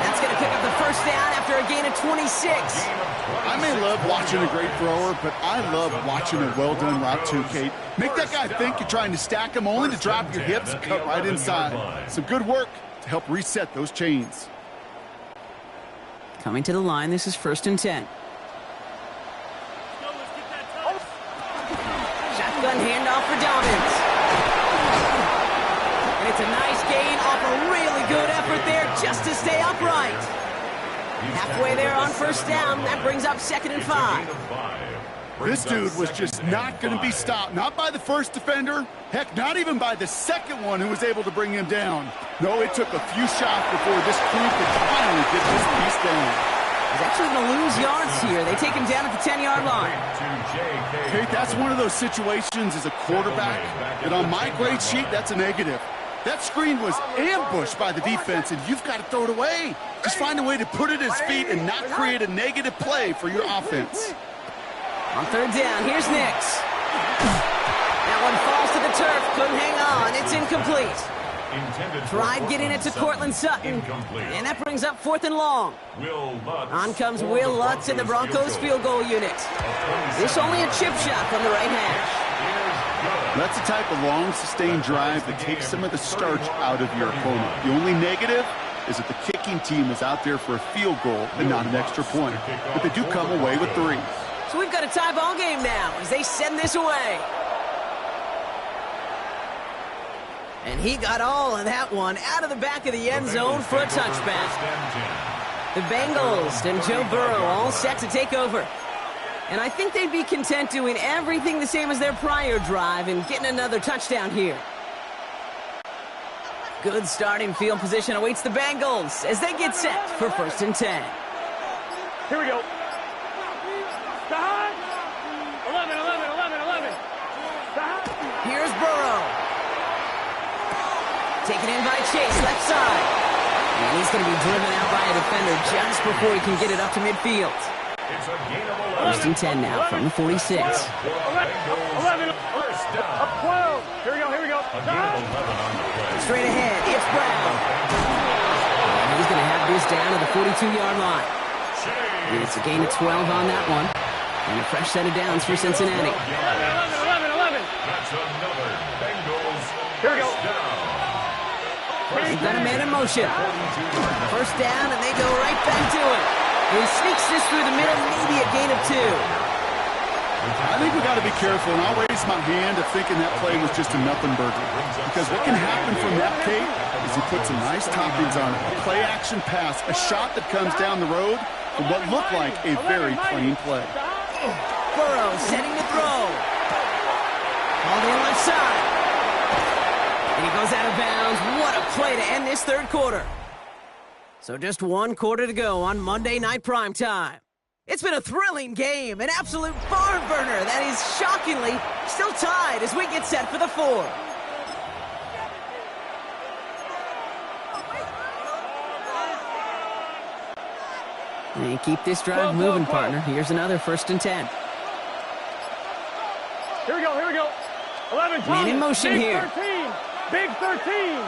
That's going to pick up the 1st down after a gain of 26. I may love watching a great thrower, but I love watching a well-done route too, Kate. Make that guy think you're trying to stack him only to drop your hips and cut right inside. Some good work to help reset those chains. Coming to the line, this is 1st and 10. Shotgun handoff for Dobbins. And it's a nice gain off a really good effort there just to stay upright. Halfway there on 1st down, that brings up 2nd and 5. This dude was just not going to be stopped, not by the first defender, heck, not even by the second one who was able to bring him down. No, it took a few shots before this crew could finally get this piece down. He's actually going to lose yards here. They take him down at the 10-yard line. Kate, that's one of those situations as a quarterback that on my grade sheet, that's a negative. That screen was ambushed by the defense, and you've got to throw it away. Just find a way to put it at his feet and not create a negative play for your offense. On 3rd down, here's Nix. That one falls to the turf. Couldn't hang on. It's incomplete. Tried getting it to Cortland Sutton. And that brings up 4th and long. On comes Will Lutz in the Broncos field goal unit. This only a chip shot from the right hash. That's the type of long, sustained drive that takes some of the starch out of your opponent. The only negative is that the kicking team is out there for a field goal and not an extra point. But they do come away with 3. So we've got a tie ball game now as they send this away. And he got all of that one out of the back of the end zone for a touchback. The Bengals and Joe Burrow all set to take over. And I think they'd be content doing everything the same as their prior drive and getting another touchdown here. Good starting field position awaits the Bengals as they get set for 1st and 10. Here we go. 11. Here's Burrow. Taken in by Chase, left side. And he's going to be driven out by a defender just before he can get it up to midfield. 1st and 10 now from the 46. 11. Up 12. Here we go, here we go. Again, 11 on the play. Straight ahead, it's Brown. And he's going to have this down to the 42-yard line. And it's a gain of 12 on that one. And a fresh set of downs for Cincinnati. 11, 11, 11. That's another Bengals Here we go. down. They've got a man in motion. First down, and they go right back to it. And he sneaks this through the middle, maybe a gain of 2. I think we got to be careful, and I'll raise my hand of thinking that play was just a nothing burger. Because what can happen from that, Kate, is he puts some nice toppings on it. A play-action pass, a shot that comes down the road from what looked like a very plain play. Burrow setting to throw. All the left side. And he goes out of bounds. What a play to end this third quarter. So just 1 quarter to go on Monday Night Primetime. It's been a thrilling game, an absolute barn burner that is shockingly still tied as we get set for the 4th. And keep this drive moving, partner. Here's another 1st and 10. Here we go, here we go. 11, Man in motion big here. 13, big 13.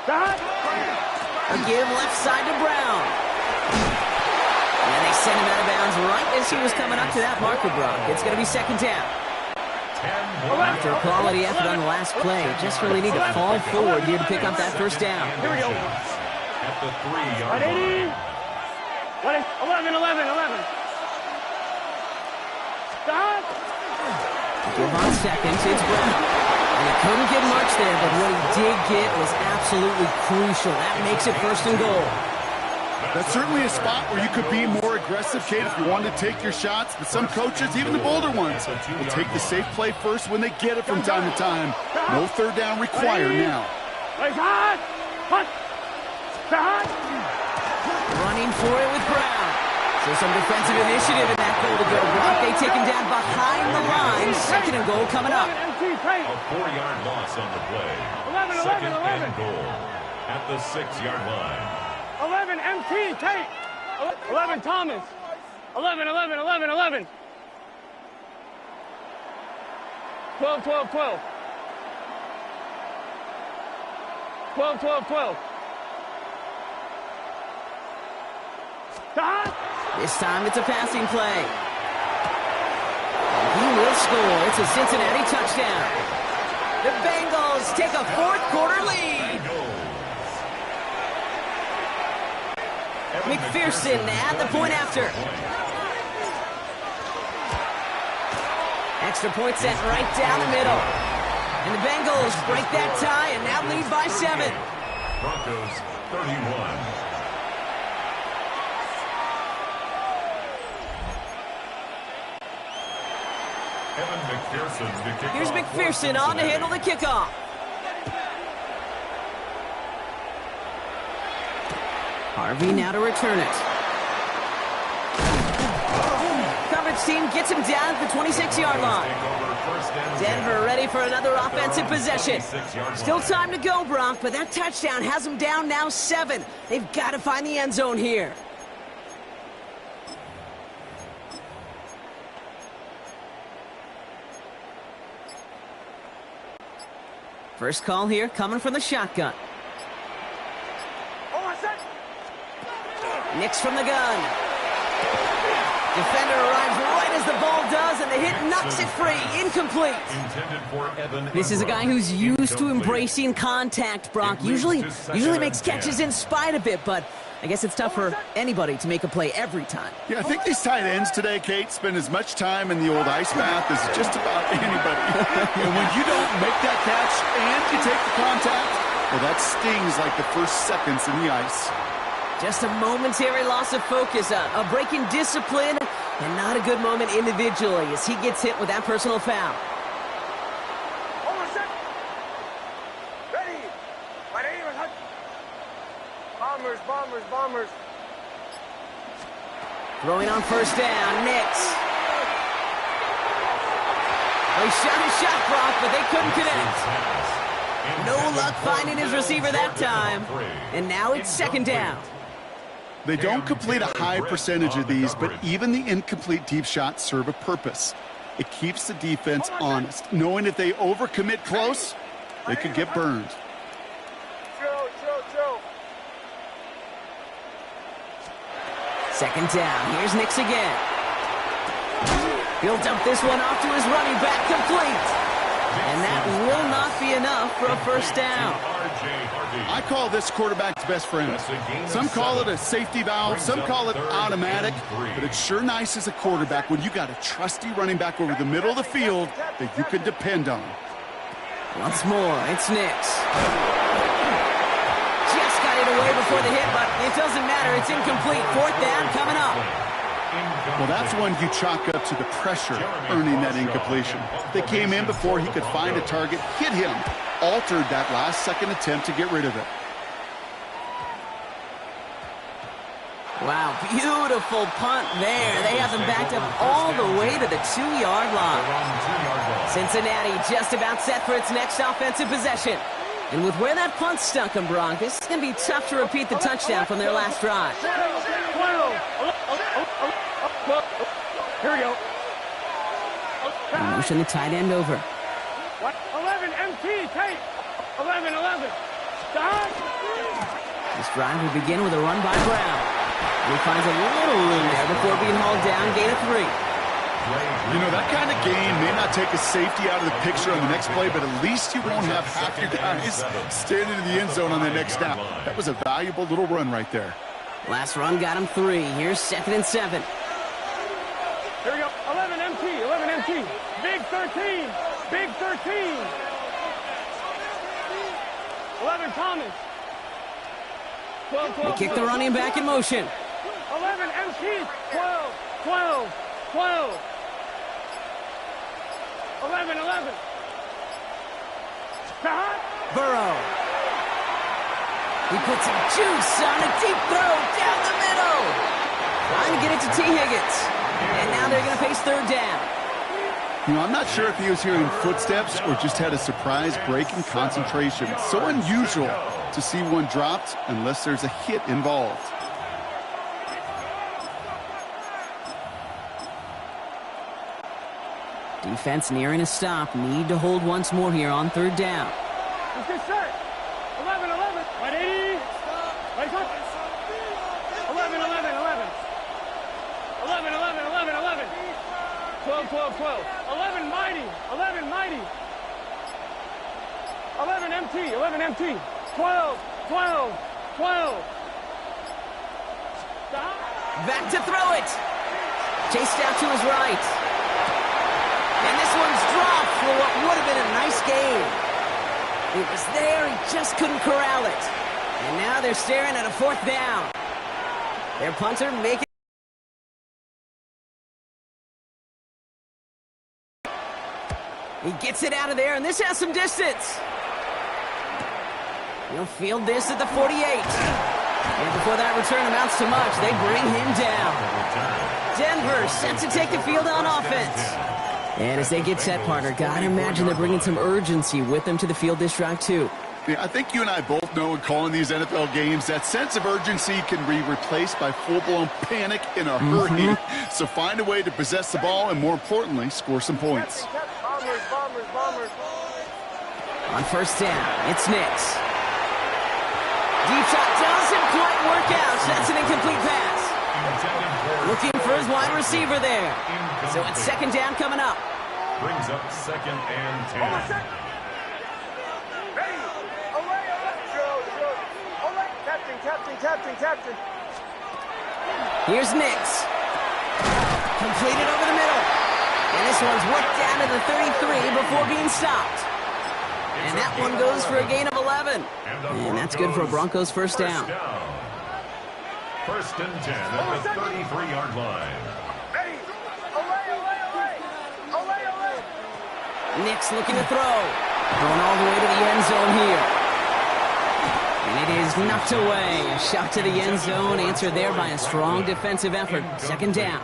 Dot. A give left side to Brown. And they send him out of bounds right as he was coming up to that marker, Brock. It's going to be 2nd down. After a quality effort on the last play, just really need to fall forward here to pick up that 1st down. Here we go. At the 3-yard line. 11, 11, 11. Stop. Give on seconds, it's Brown. And he couldn't get much there, but what he did get was absolutely crucial. That makes it 1st and goal. That's certainly a spot where you could be more aggressive, Kate, if you wanted to take your shots. But some coaches, even the bolder ones, will take the safe play first when they get it from time to time. No 3rd down required now. Running for it with Brown. So some defensive initiative in that goal to go. Brock, they take him down behind the line. 2nd and goal coming up. A 4-yard loss on the play. 2nd and goal at the 6-yard line. 11, MT, Tate. 11, Thomas. 11, 11, 11, 11. 12, 12, 12. 12, 12, 12. Stop. This time it's a passing play. And he will score. It's a Cincinnati touchdown. The Bengals take a 4th quarter lead. McPherson at the point after. Extra point sent right down the middle. And the Bengals break that tie and now lead by 7. Broncos 31. Here's McPherson on to handle the kickoff. Harvey now to return it. Coverage team gets him down at the 26-yard line. Denver ready for another offensive possession. Still time to go, Brock, but that touchdown has them down now 7. They've got to find the end zone here. First call here coming from the shotgun. Nix from the gun. Defender arrives right as the ball does, and the hit knocks it free. Incomplete. This is a guy who's used to embracing contact, Brock. Usually makes catches in spite of it, but I guess it's tough for anybody to make a play every time. Yeah, I think these tight ends today, Kate, spend as much time in the old ice bath as just about anybody. And when you don't make that catch and you take the contact, well, that stings like the first seconds in the ice. Just a momentary loss of focus, a break in discipline, and not a good moment individually as he gets hit with that personal foul. Ready. Bombers. Throwing on first down, Nix. They shot his shot, Brock, but they couldn't connect. No luck finding his receiver that time. And now it's second down. They don't complete a high percentage of these, but even the incomplete deep shots serve a purpose. It keeps the defense honest, knowing if they overcommit close, they could get burned. Second down. Here's Nix again. He'll dump this one off to his running back, complete. And that will not be enough for a first down. I call this quarterback's best friend. Some call it a safety valve, some call it automatic, but it's sure nice as a quarterback when you got a trusty running back over the middle of the field that you can depend on. Once more, it's Nix. Just got it away before the hit, but it doesn't matter. It's incomplete. Fourth down coming up. Well, that's one you chalk up to the pressure earning that incompletion. They came in before he could find a target, hit him, altered that last-second attempt to get rid of it. Wow, beautiful punt there. They have them backed up all the way to the 2-yard line. Cincinnati just about set for its next offensive possession. And with where that punt stuck them, Broncos, it's going to be tough to repeat the touchdown from their last drive. Here we go. Motion the tight end over. 11 MT, tape. 11. Stop. This drive will begin with a run by Brown. He finds a little room there before being hauled down, gain of 3. You know, that kind of game may not take a safety out of the picture on the next play, but at least you won't have half your guys standing in the end zone on the next snap. That was a valuable little run right there. Last run got him 3. Here's 2nd and 7. Here we go. 11 MT. Big 13. 11 Thomas. 12. They kick the running back in motion. 11 MT. 12. 11. Burrow. He puts some juice on a deep throw down the middle. Trying to get it to T. Higgins. And now they're going to face 3rd down. You know, I'm not sure if he was hearing footsteps or just had a surprise break in concentration. It's so unusual to see one dropped unless there's a hit involved. Defense nearing a stop. Need to hold once more here on 3rd down. Let's get set. 11. Ready? Right foot. 11. 12. 11 mighty. 11 MT. 12. Stop. Back to throw it. Chased out to his right. And this one's dropped for what would have been a nice game. It was there, he just couldn't corral it. And now they're staring at a 4th down. Their punter making. He gets it out of there, and this has some distance. He'll field this at the 48. And before that return amounts to much, they bring him down. Denver set to take the field on offense. And as they get set, partner, gotta imagine they're bringing some urgency with them to the field this drive, too. Yeah, I think you and I both know in calling these NFL games that sense of urgency can be replaced by full-blown panic in a hurry. So find a way to possess the ball and, more importantly, score some points. Bombers. On 1st down, it's Nix. Deep shot doesn't quite work out. That's an incomplete pass. Looking for his wide receiver there. So it's 2nd down coming up. Brings up 2nd and 10. Captain. Here's Nix. Completed over the middle. And this one's worked down to the 33 before being stopped. And that one goes for a gain of 11. And that's good for a Broncos 1st down. 1st and 10 at the 33-yard line. Nix looking to throw. Going all the way to the end zone here. And it is knocked away. A shot to the end zone, answered there by a strong defensive effort. 2nd down.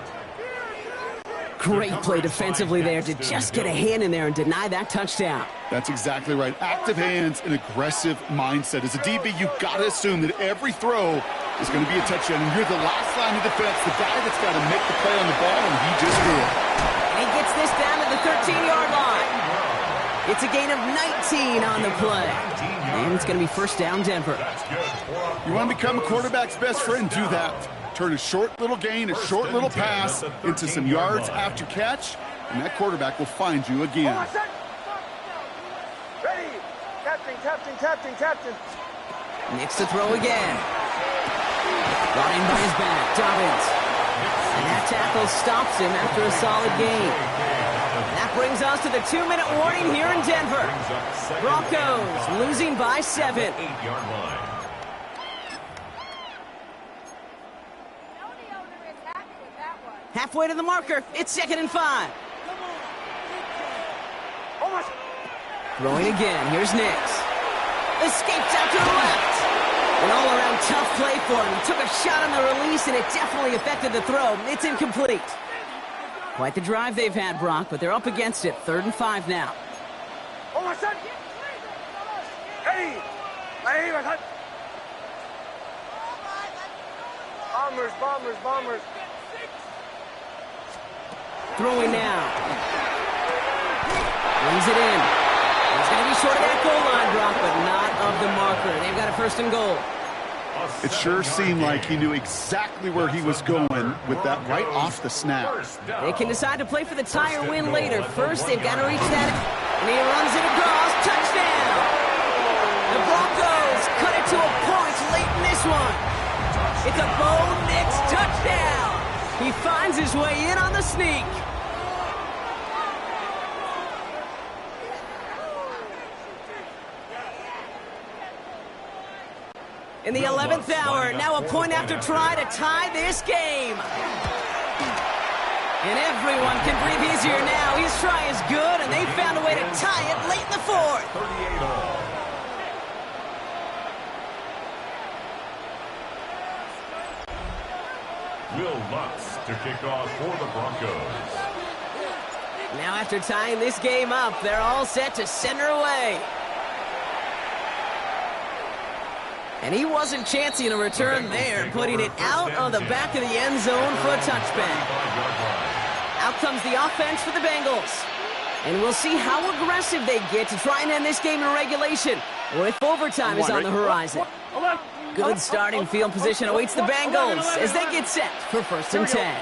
Great play defensively there to just get a hand in there and deny that touchdown. That's exactly right. Active hands and aggressive mindset. As a DB, you've got to assume that every throw is going to be a touchdown. And you're the last line of defense, the guy that's got to make the play on the ball, and he just did. And he gets this down to the 13-yard line. It's a gain of 19 on the play. And it's going to be first down, Denver. You want to become a quarterback's best friend? Do that. Turn a short little gain, a short little pass into some yards after catch, and that quarterback will find you again. Ready. Captain. Next to throw again. Brought in by his back, Dobbins. And that tackle stops him after a solid gain. And that brings us to the 2-minute warning here in Denver. Broncos losing by 7. 8-yard line. Halfway to the marker, it's 2nd and 5. Throwing again, here's Nix. Escapes out to the left. An all-around tough play for him. He took a shot on the release, and it definitely affected the throw. It's incomplete. Quite the drive they've had, Brock, but they're up against it. 3rd and 5 now. Bombers. Throwing now. Brings it in. It's going to be short of that goal line, Brock, but not of the marker. They've got a 1st and goal. It sure seemed like he knew exactly where he was going with that right off the snap. They can decide to play for the tie or win later. First, they've got to reach that, and he runs it across. Touchdown! The Broncos cut it to a point late in this one. It's a Bo Nix touchdown. He finds his way in on the sneak. In the 11th hour, now a point after try to tie this game. And everyone can breathe easier now. His try is good, and they found a way to tie it late in the 4th. 38-all. Will Lutz to kick off for the Broncos. Now after tying this game up, they're all set to send her away. And he wasn't chancing a return there, putting it out of the back of the end zone for a touchback. Out comes the offense for the Bengals. And we'll see how aggressive they get to try and end this game in regulation, or if overtime is on the horizon. Good starting field position awaits the Bengals as they get set for 1st and 10.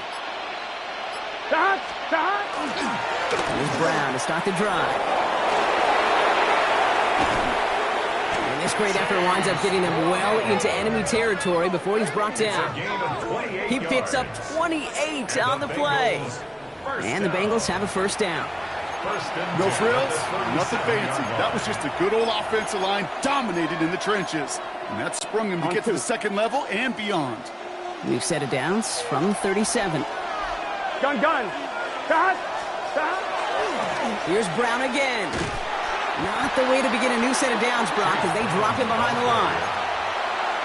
Here's Brown to start the drive. And this great effort winds up getting them well into enemy territory before he's brought down. He picks up 28 on the play. And the Bengals have a 1st down. No frills, nothing fancy. That was just a good old offensive line dominated in the trenches. And that sprung him to get to the 2nd level and beyond. We've set it down from 37. Gun. Cut. Here's Brown again. Not the way to begin a new set of downs, Brock, as they drop him behind the line.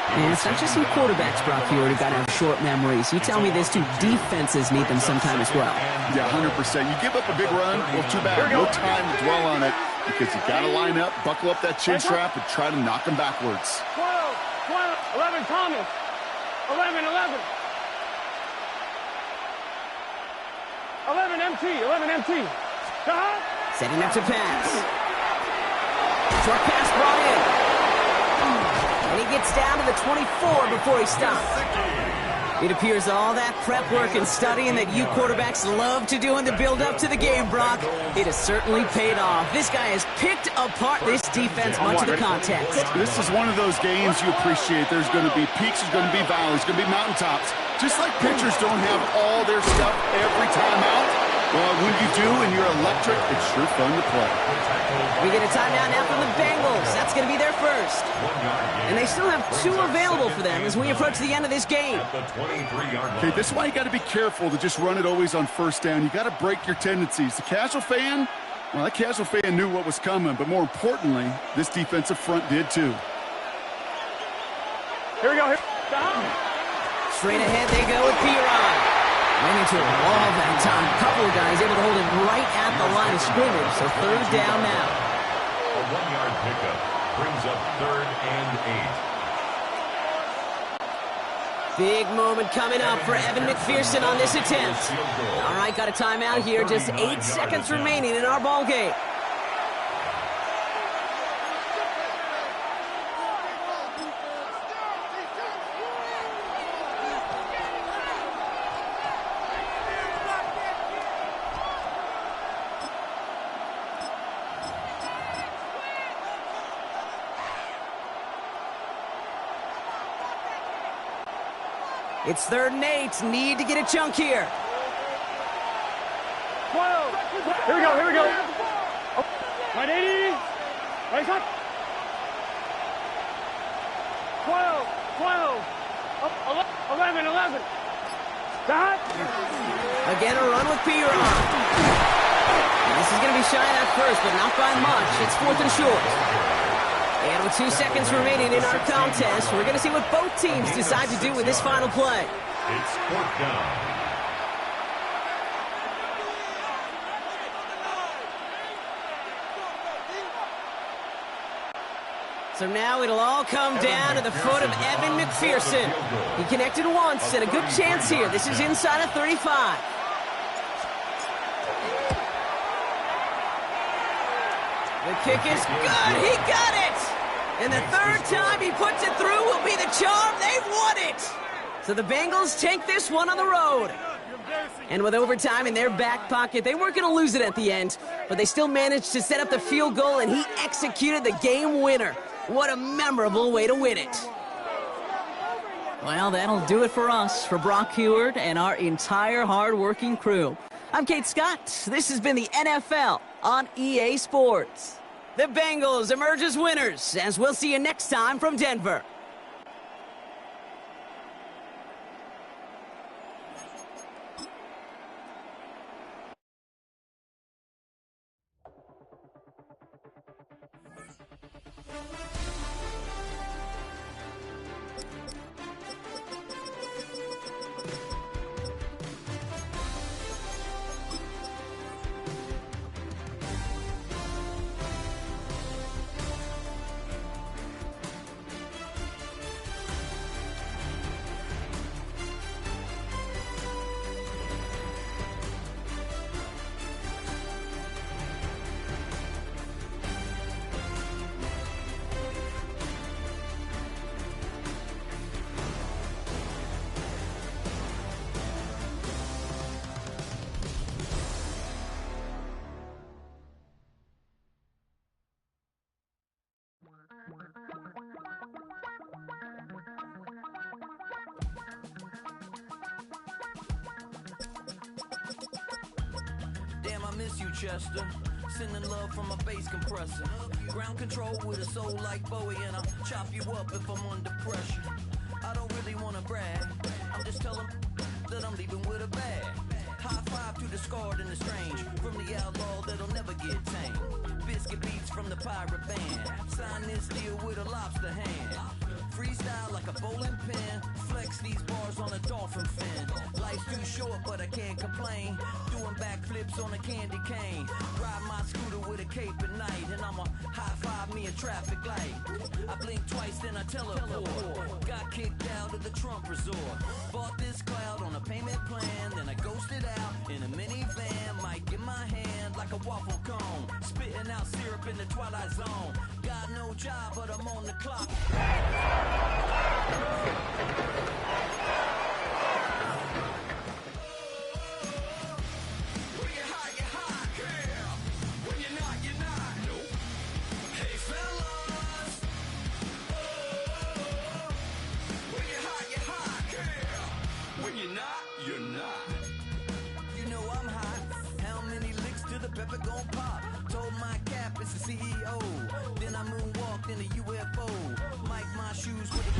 And it's not just some quarterbacks, Brock, you already got to have short memories. You tell me this too, defenses need them sometime as well. Yeah, 100%. You give up a big run, well, too bad. No time to dwell on it because you got to line up, buckle up that chin strap, and try to knock them backwards. 12, 11 Thomas. 11 MT. Setting up to pass. Short pass brought in. And he gets down to the 24 before he stops. It appears all that prep work and studying that you quarterbacks love to do in the build-up to the game, Brock, it has certainly paid off. This guy has picked apart this defense much of the context. This is one of those games you appreciate. There's going to be peaks, there's going to be valleys, there's going to be mountaintops. Just like pitchers don't have all their stuff every time out, well, when you do and you're electric, it's sure fun to play. We get a timeout now from the Bengals. That's going to be their 1st. And they still have 2 available for them as we approach the end of this game. Okay, this is why you got to be careful to just run it always on 1st down. You got to break your tendencies. The casual fan, well, that casual fan knew what was coming, but more importantly, this defensive front did too. Here we go. Straight ahead they go with Piron. Ran into a wall that time. A couple of guys able to hold it right at the line of scrimmage, so 3rd down now. A 1-yard pickup brings up 3rd and 8. Big moment coming up for Evan McPherson on this attempt. All right, got a timeout here. Just 8 seconds remaining in our ball game. It's 3rd and 8. Need to get a chunk here. 12. Here we go, here we go. Right 80. Right shot. 12, 12. 11. Dot. Again, a run with Piron. This is going to be shy of that first, but not by much. It's 4th and short. And with 2 seconds remaining in our contest, we're going to see what both teams decide to do with this final play. It's 4th down. So now it'll all come down to the foot of Evan McPherson. He connected once and a good chance here. This is inside of 35. The kick is good. He got it. And the 3rd time he puts it through will be the charm. They've won it. So the Bengals take this one on the road. And with overtime in their back pocket, they weren't going to lose it at the end, but they still managed to set up the field goal, and he executed the game winner. What a memorable way to win it. Well, that'll do it for us, for Brock Heward and our entire hard-working crew. I'm Kate Scott. This has been the NFL on EA Sports. The Bengals emerge as winners, as we'll see you next time from Denver. Damn, I miss you, Chester. Sending love from a bass compressor. Ground control with a soul like Bowie, and I'll chop you up if I'm under pressure. I don't really wanna brag. I'm just telling that I'm leaving with a bag. High five to the scarred and the strange. From the outlaw that'll never get tamed. Biscuit beats from the pirate band. Sign this deal with a lobster hand. Freestyle like a bowling pin. Flex these bars on a dolphin fin. Life's too short, but I can't complain. Doing backflips on a candy cane. Ride my scooter with a cape at night. And I'ma high five me a traffic light. I blink twice, then I teleport. Got kicked out of the Trump resort. Bought this cloud on a payment plan. Then I ghosted out in a minivan. Mic in my hand like a waffle cone. Spitting out syrup in the twilight zone. Got no job, but I'm on the clock. Pepper gon' pop. Told my cap it's the CEO. Then I moonwalked in a UFO. Mike my shoes with a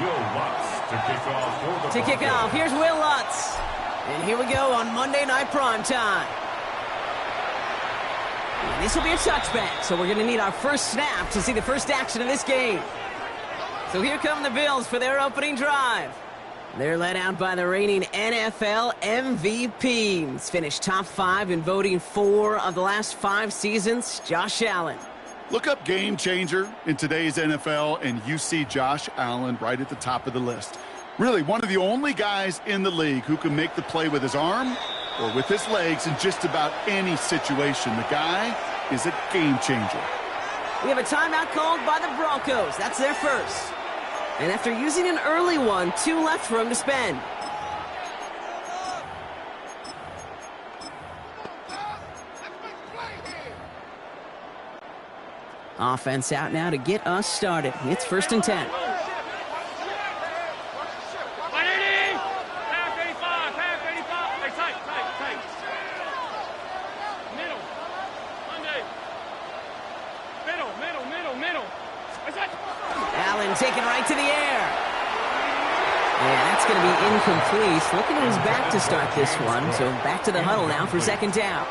Will Lutz to kick off for the To kick Broncos. off, here's Will Lutz. And here we go on Monday Night Primetime. And this will be a touchback, so we're going to need our first snap to see the first action of this game. So here come the Bills for their opening drive. They're led out by the reigning NFL MVP. He's finished top 5 in voting 4 of the last 5 seasons, Josh Allen. Look up game changer in today's NFL, and you see Josh Allen right at the top of the list. Really, one of the only guys in the league who can make the play with his arm or with his legs in just about any situation. The guy is a game changer. We have a timeout called by the Broncos. That's their first. And after using an early one, 2 left for him to spend. Offense out now to get us started. It's 1st and 10. Allen taken right to the air. And that's going to be incomplete. Looking at his back to start this one. So back to the huddle now for 2nd down.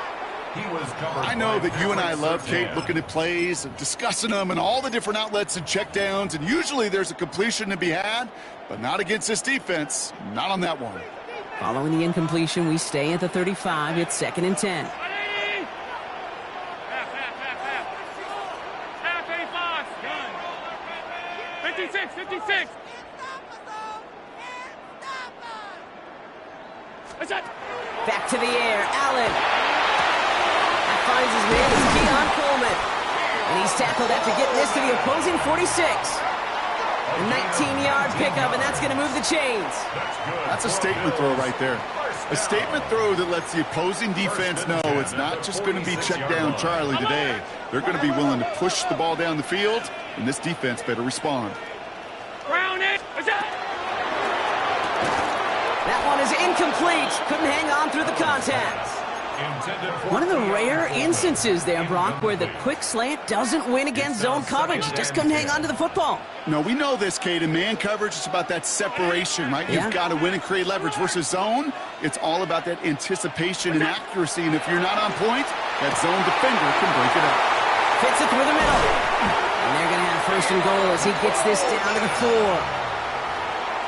I know that you and I love, Kate, looking at plays and discussing them and all the different outlets and checkdowns, and usually there's a completion to be had, but not against this defense. Not on that one. Following the incompletion, we stay at the 35. It's 2nd and 10. Half 85. Done. 56, 56. Back to the air, Allen. That finds his man is Keon Coleman. And he's tackled after getting this to the opposing 46. A 19-yard pickup, and that's going to move the chains. That's a statement throw right there. A statement throw that lets the opposing defense know it's not just going to be check down Charlie today. They're going to be willing to push the ball down the field, and this defense better respond. Brown it. That one is incomplete. Couldn't hang on through the contact. One of the rare instances there, Brock, where the quick slant doesn't win against zone coverage. He just couldn't hang on to the football. No, we know this, Kate. In man coverage, it's about that separation, right? Yeah. You've got to win and create leverage. Versus zone, it's all about that anticipation and accuracy. And if you're not on point, that zone defender can break it up. Fits it through the middle. And they're going to have 1st and goal as he gets this down to the 4.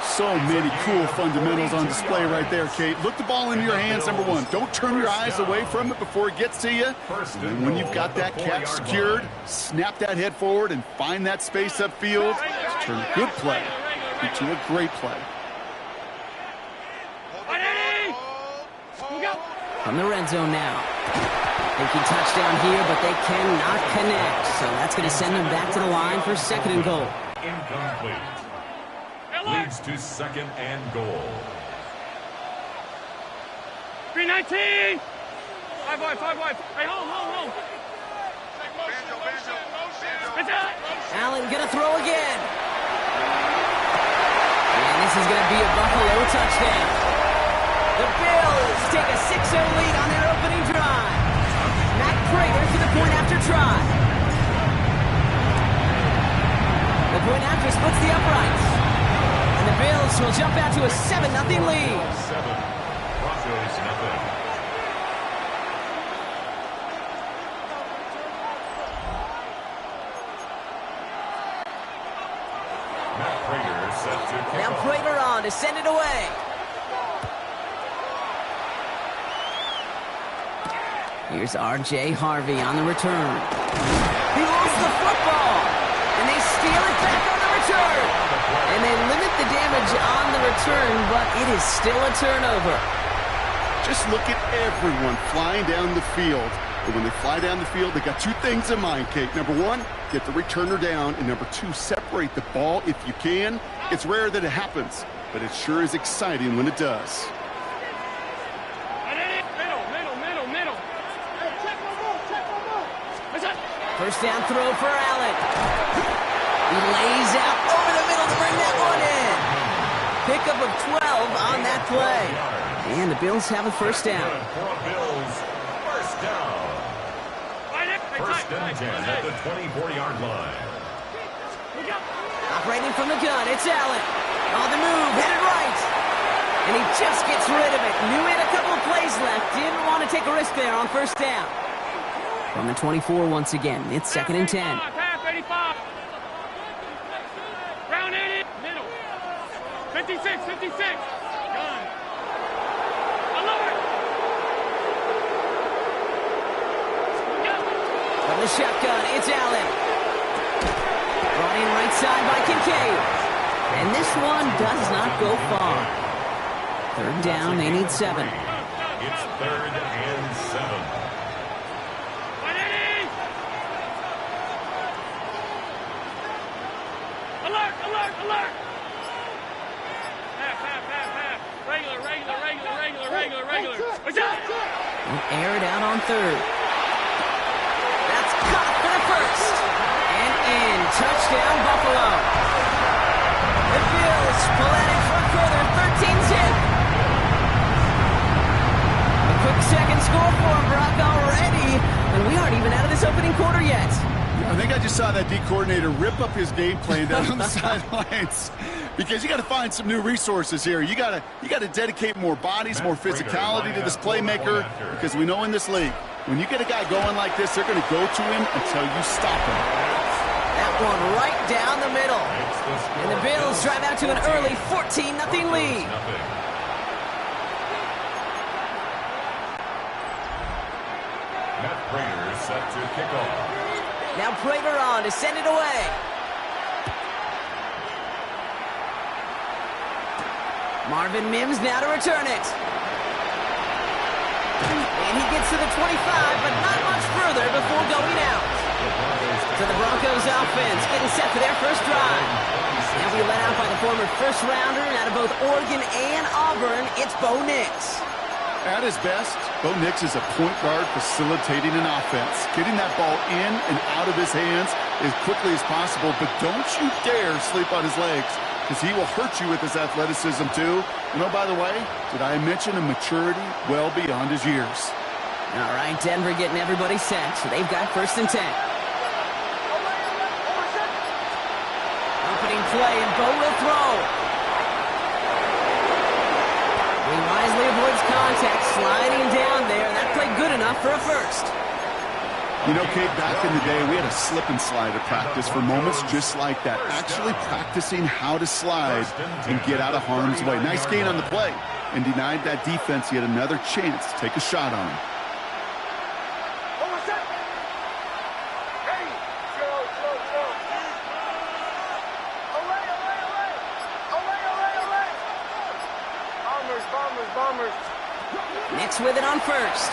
So many cool fundamentals on display right there, Kate. Look the ball into your hands, number 1. Don't turn your eyes away from it before it gets to you. And when you've got that catch secured, snap that head forward and find that space upfield to turn a good play into a great play. From the red zone now. Thinking touchdown here, but they cannot connect. So that's going to send them back to the line for 2nd and goal. Incomplete. Leads to 2nd and goal. 319. 5 wide. Hey, home. Allen going to throw again. And this is going to be a Buffalo touchdown. The Bills take a 6-0 lead on their opening drive. Matt Prater for the point after try. The point after splits the uprights. And the Bills will jump out to a 7-0 lead. 7. Broncos nothing. Matt Prater set to kick Now off. Prater on to send it away. Here's R.J. Harvey on the return. He loses the football. And they steal it back on the return. And they limit the damage on the return, but it is still a turnover. Just look at everyone flying down the field. But when they fly down the field, they got 2 things in mind, Kate. Number 1, get the returner down. And number 2, separate the ball if you can. It's rare that it happens, but it sure is exciting when it does. Middle. First down throw for Allen. He lays out over the middle to bring that one in. Pickup of 12 on that play. And the Bills have a first down. For Bills, first down. First and 10 at the 24-yard line. Operating from the gun, it's Allen. On the move, headed right. And he just gets rid of it. Knew he had a couple of plays left. Didn't want to take a risk there on first down. From the 24 once again, it's 2nd and 10. Half 85. Round 80. Middle. 56, 56. Gun. Alert. From the shotgun, it's Allen. Brought in right side by Kincaid. And this one does not go far. 3rd down, they need 7. It's 3rd and 7. 180. Alert, alert, alert. Half. Regular. What's up? We'll air it out on 3rd. That's caught for the first. And in. Touchdown, Buffalo. The Bills pull that in front further, 13-zip. A quick second score for him, Brock, already. And we aren't even out of this opening quarter yet. I think I just saw that D coordinator rip up his game plan down on the sidelines, because you got to find some new resources here. You got to dedicate more bodies, more physicality to this playmaker, because we know in this league, when you get a guy going like this, they're going to go to him until you stop him. That one right down the middle. And the Bills drive out to an early 14-0 lead. Matt Prater set to kick off. Now Prater on to send it away. Marvin Mims now to return it. And he gets to the 25, but not much further before going out. So the Broncos offense getting set for their first drive. And we let out by the former first-rounder out of both Oregon and Auburn, it's Bo Nix. At his best, Bo Nix is a point guard facilitating an offense, getting that ball in and out of his hands as quickly as possible, but don't you dare sleep on his legs, because he will hurt you with his athleticism too. And oh, by the way, did I mention a maturity well beyond his years? All right, Denver getting everybody set, so they've got 1st and 10. Opening play, and Bo will throw. He wisely avoids contact, sliding down there. That played good enough for a first. You know, Kate, back in the day, we had a slip and slide at practice for moments just like that. Actually practicing how to slide and get out of harm's way. Nice gain on the play, and denied that defense yet another chance to take a shot on him. Bombers. Nix with it on first.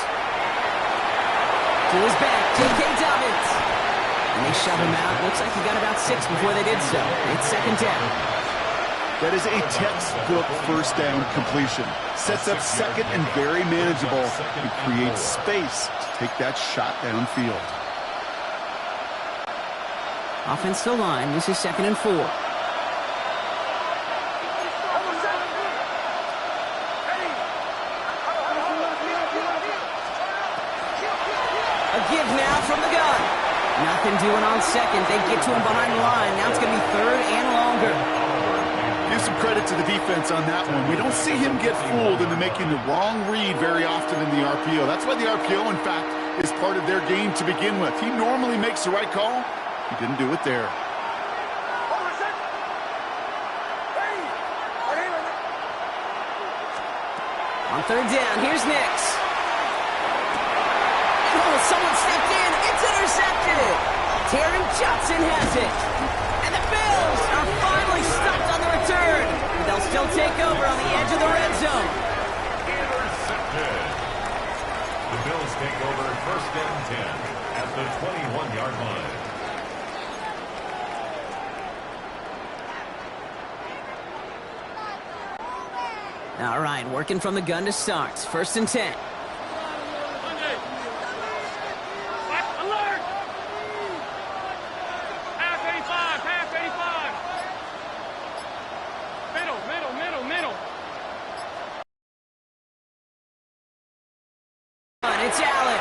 To his back, J.K. Dobbins. And they shove him out. Looks like he got about 6 before they did so. It's 2nd down. That is a textbook first down completion. Sets up 2nd and very manageable, and creates space to take that shot downfield. Offensive line, this is 2nd and 4. Give now from the gun. Nothing doing on 2nd. They get to him behind the line. Now it's going to be 3rd and longer. Give some credit to the defense on that one. We don't see him get fooled into making the wrong read very often in the RPO. That's why the RPO, in fact, is part of their game to begin with. He normally makes the right call. He didn't do it there. On 3rd down, here's Nix. Someone stepped in. It's intercepted. Taron Johnson has it. And the Bills are finally stopped on the return. They'll still take over on the edge of the red zone. Intercepted. The Bills take over 1st and 10 at the 21-yard line. All right, working from the gun to start. 1st and 10. It's Allen.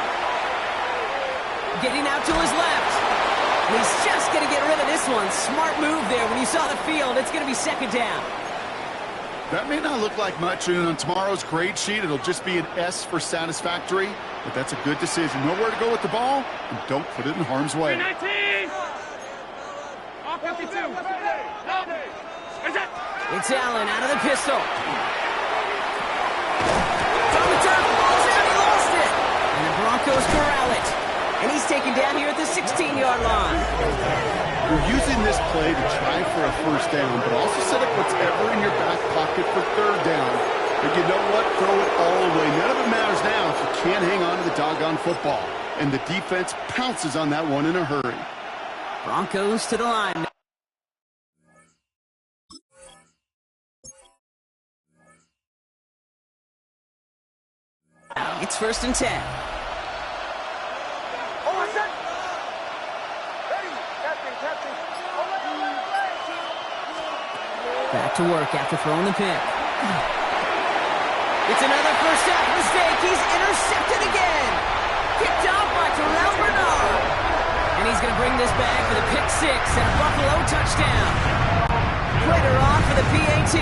Getting out to his left. He's just going to get rid of this one. Smart move there. When you saw the field, it's going to be 2nd down. That may not look like much, and on tomorrow's grade sheet, it'll just be an S for satisfactory, but that's a good decision. Know where to go with the ball, and don't put it in harm's way. 19! All 52. It's Allen out of the pistol. From the turf, ball's out, he lost it. And the Broncos corral it. And he's taken down here at the 16-yard line. You're using this play to try for a first down, but also set up whatever in your back pocket for third down. But you know what? Throw it all away. None of it matters now if you can't hang on to the doggone football. And the defense pounces on that one in a hurry. Broncos to the line. It's 1st and 10. Back to work after throwing the pick. It's another first down mistake. He's intercepted again. Picked off by Terrell Bernard. And he's going to bring this back for the pick 6 and a Buffalo touchdown. Prater on for the PAT.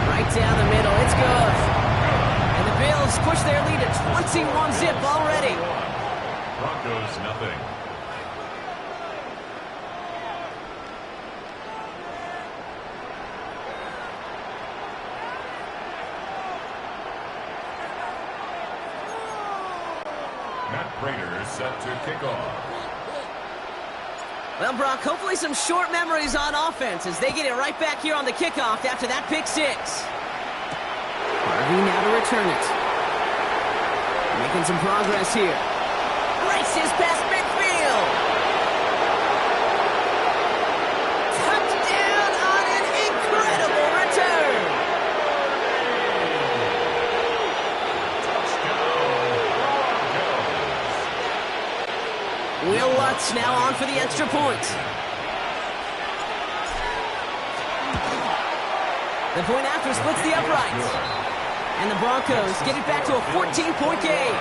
Right down the middle. It's good. And the Bills push their lead to 21-zip already. Broncos nothing. Prater set to kick off. Well, Brock, hopefully some short memories on offense as they get it right back here on the kickoff after that pick 6. Harvey now to return it. Making some progress here. Races past midfield. Touchdown on an incredible return. Will Lutz now on for the extra point. The point after splits the uprights. And the Broncos get it back to a 14-point game.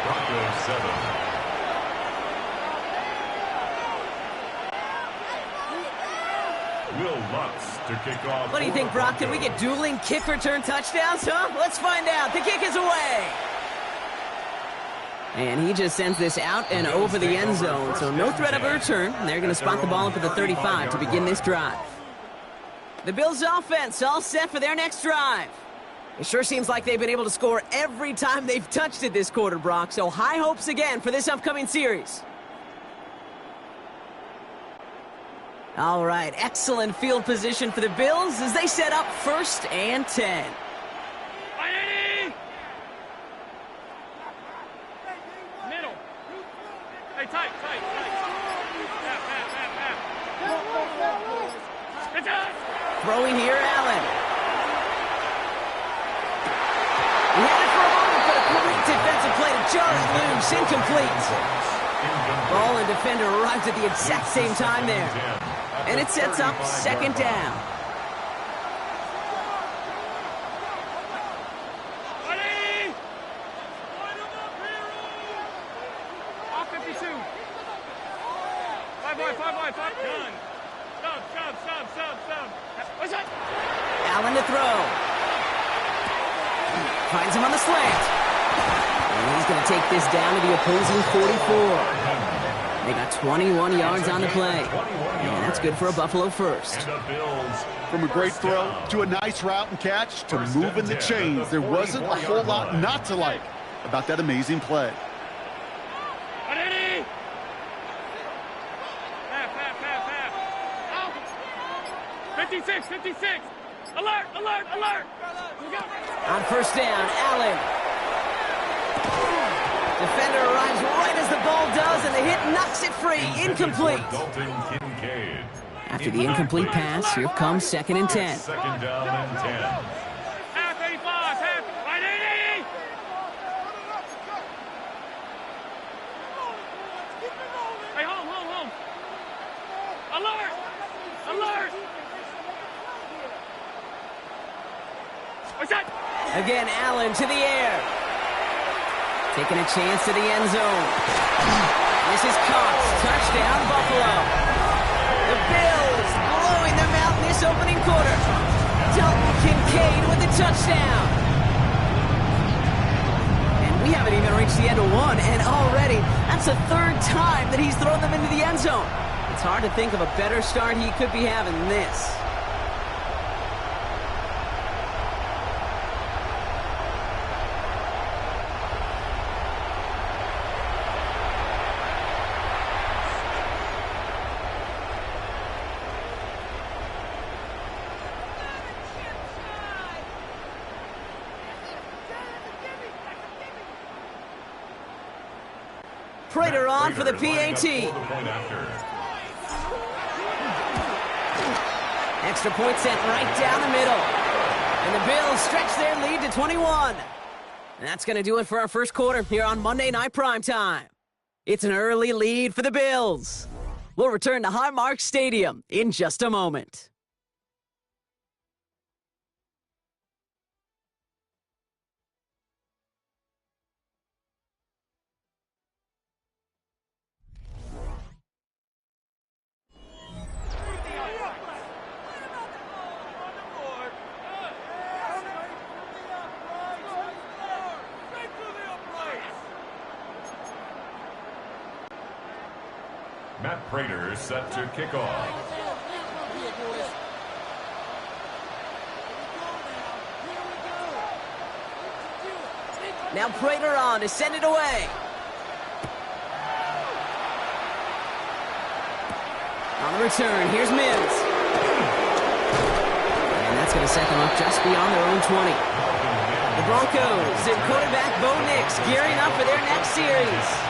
Broncos 7. Will Lutz to kick off. What do you think, Brock? Can we get dueling kick return touchdowns, huh? Let's find out. The kick is away. And he just sends this out and over the end zone, so no threat of a return. They're going to spot the ball up at the 35 to begin this drive. The Bills' offense all set for their next drive. It sure seems like they've been able to score every time they've touched it this quarter, Brock, so high hopes again for this upcoming series. All right, excellent field position for the Bills as they set up 1st and 10. Tight. Throwing here, Allen. He had it for a moment, but a great defensive play to jar it loose. Incomplete. Ball and defender arrives at the exact same time there. And it sets up 2nd down. Allen to throw. Finds him on the slant. And he's going to take this down to the opposing 44. They got 21 yards on the play. And that's good for a Buffalo first. From a great throw to a nice route and catch to moving the chains, there wasn't a whole lot not to like about that amazing play. 56. Alert. On 1st down, Allen. Defender arrives right as the ball does, and the hit knocks it free. Incomplete. After the incomplete pass, here comes 2nd and 10. 2nd down and 10. Half 85, half 80. Hey, home. Alert. Again, Allen to the air. Taking a chance to the end zone. This is caught. Touchdown, Buffalo. The Bills opening quarter. Gtowncapp with the touchdown. And we haven't even reached the end of one, and already that's the third time that he's thrown them into the end zone. It's hard to think of a better start he could be having than this. Prater on for the PAT. Extra point sent right down the middle. And the Bills stretch their lead to 21. And that's going to do it for our first quarter here on Monday Night Primetime. It's an early lead for the Bills. We'll return to Highmark Stadium in just a moment. Matt Prater set to kick off. Now Prater on to send it away. On the return, here's Mims. And that's going to set them up just beyond their own 20. The Broncos and quarterback Bo Nix gearing up for their next series.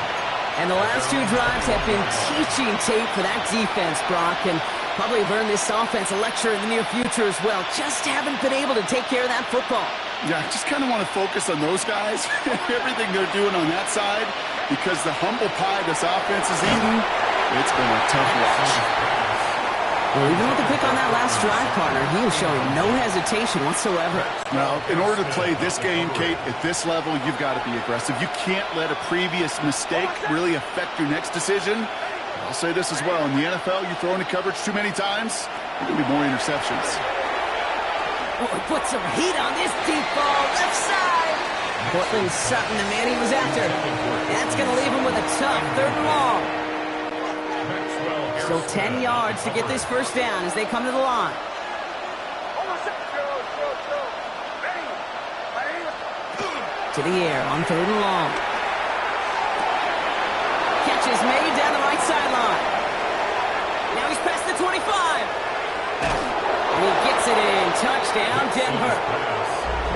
And the last two drives have been teaching tape for that defense, Brock, and probably learn this offense a lecture in the near future as well. Just haven't been able to take care of that football. Yeah, I just kind of want to focus on those guys, everything they're doing on that side, because the humble pie this offense is eating, it's been a tough watch. Well, even with the pick on that last drive, partner, he was showing no hesitation whatsoever. Now, in order to play this game, Kate, at this level, you've got to be aggressive. You can't let a previous mistake really affect your next decision. I'll say this as well. In the NFL, you throw into coverage too many times, there will be more interceptions. Oh, put some heat on this deep ball, left side. Portland Sutton, the man he was after. That's going to leave him with a tough third and long. So 10 yards to get this first down as they come to the line. To the air on third and long. Catch is made down the right sideline. Now he's past the 25. And he gets it in. Touchdown, Denver.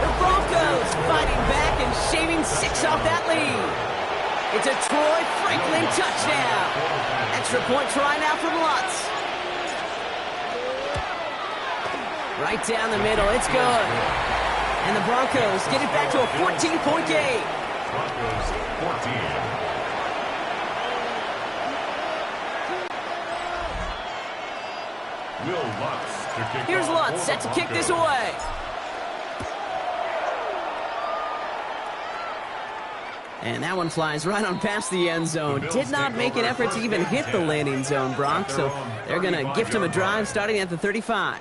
The Broncos fighting back and shaving 6 off that lead. It's a Troy Franklin touchdown. Extra point try now from Lutz. Right down the middle. It's good. And the Broncos get it back to a 14-point game. Broncos 14. Will Lutz to kick Here's off Lutz for set to the kick this Broncos. away. And that one flies right on past the end zone. Did not make an effort to even hit the landing zone, Brock. So they're going to gift him a drive starting at the 35.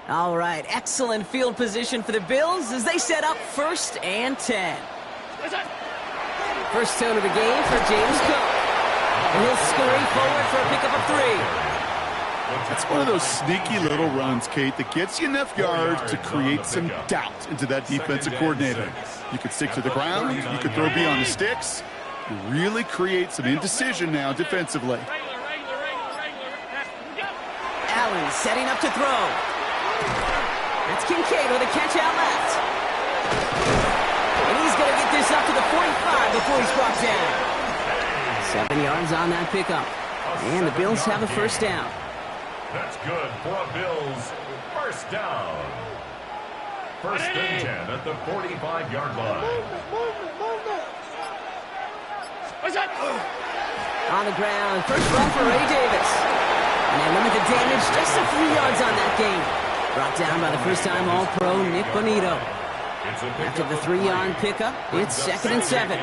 All right, excellent field position for the Bills as they set up 1st and 10. First tone of the game for James Cook. And he'll scurry forward for a pickup of 3. It's one of those sneaky little runs, Kate, that gets you enough yards to create some doubt into that defensive coordinator. You could stick to the ground, you could throw beyond the sticks. You really create some indecision now defensively. Allen setting up to throw. That's Kincaid with a catch out left. And he's going to get this up to the 45 before he's brought down. 7 yards on that pickup. And the Bills have a first down. That's good for a Bills first down. 1st and 10 at the 45-yard line. On the ground, first run for Ray Davis. And they limit the damage just to 3 yards on that game. Brought down by the first-time All-Pro Nick Bonito. After the 3-yard pickup, it's 2nd and 7.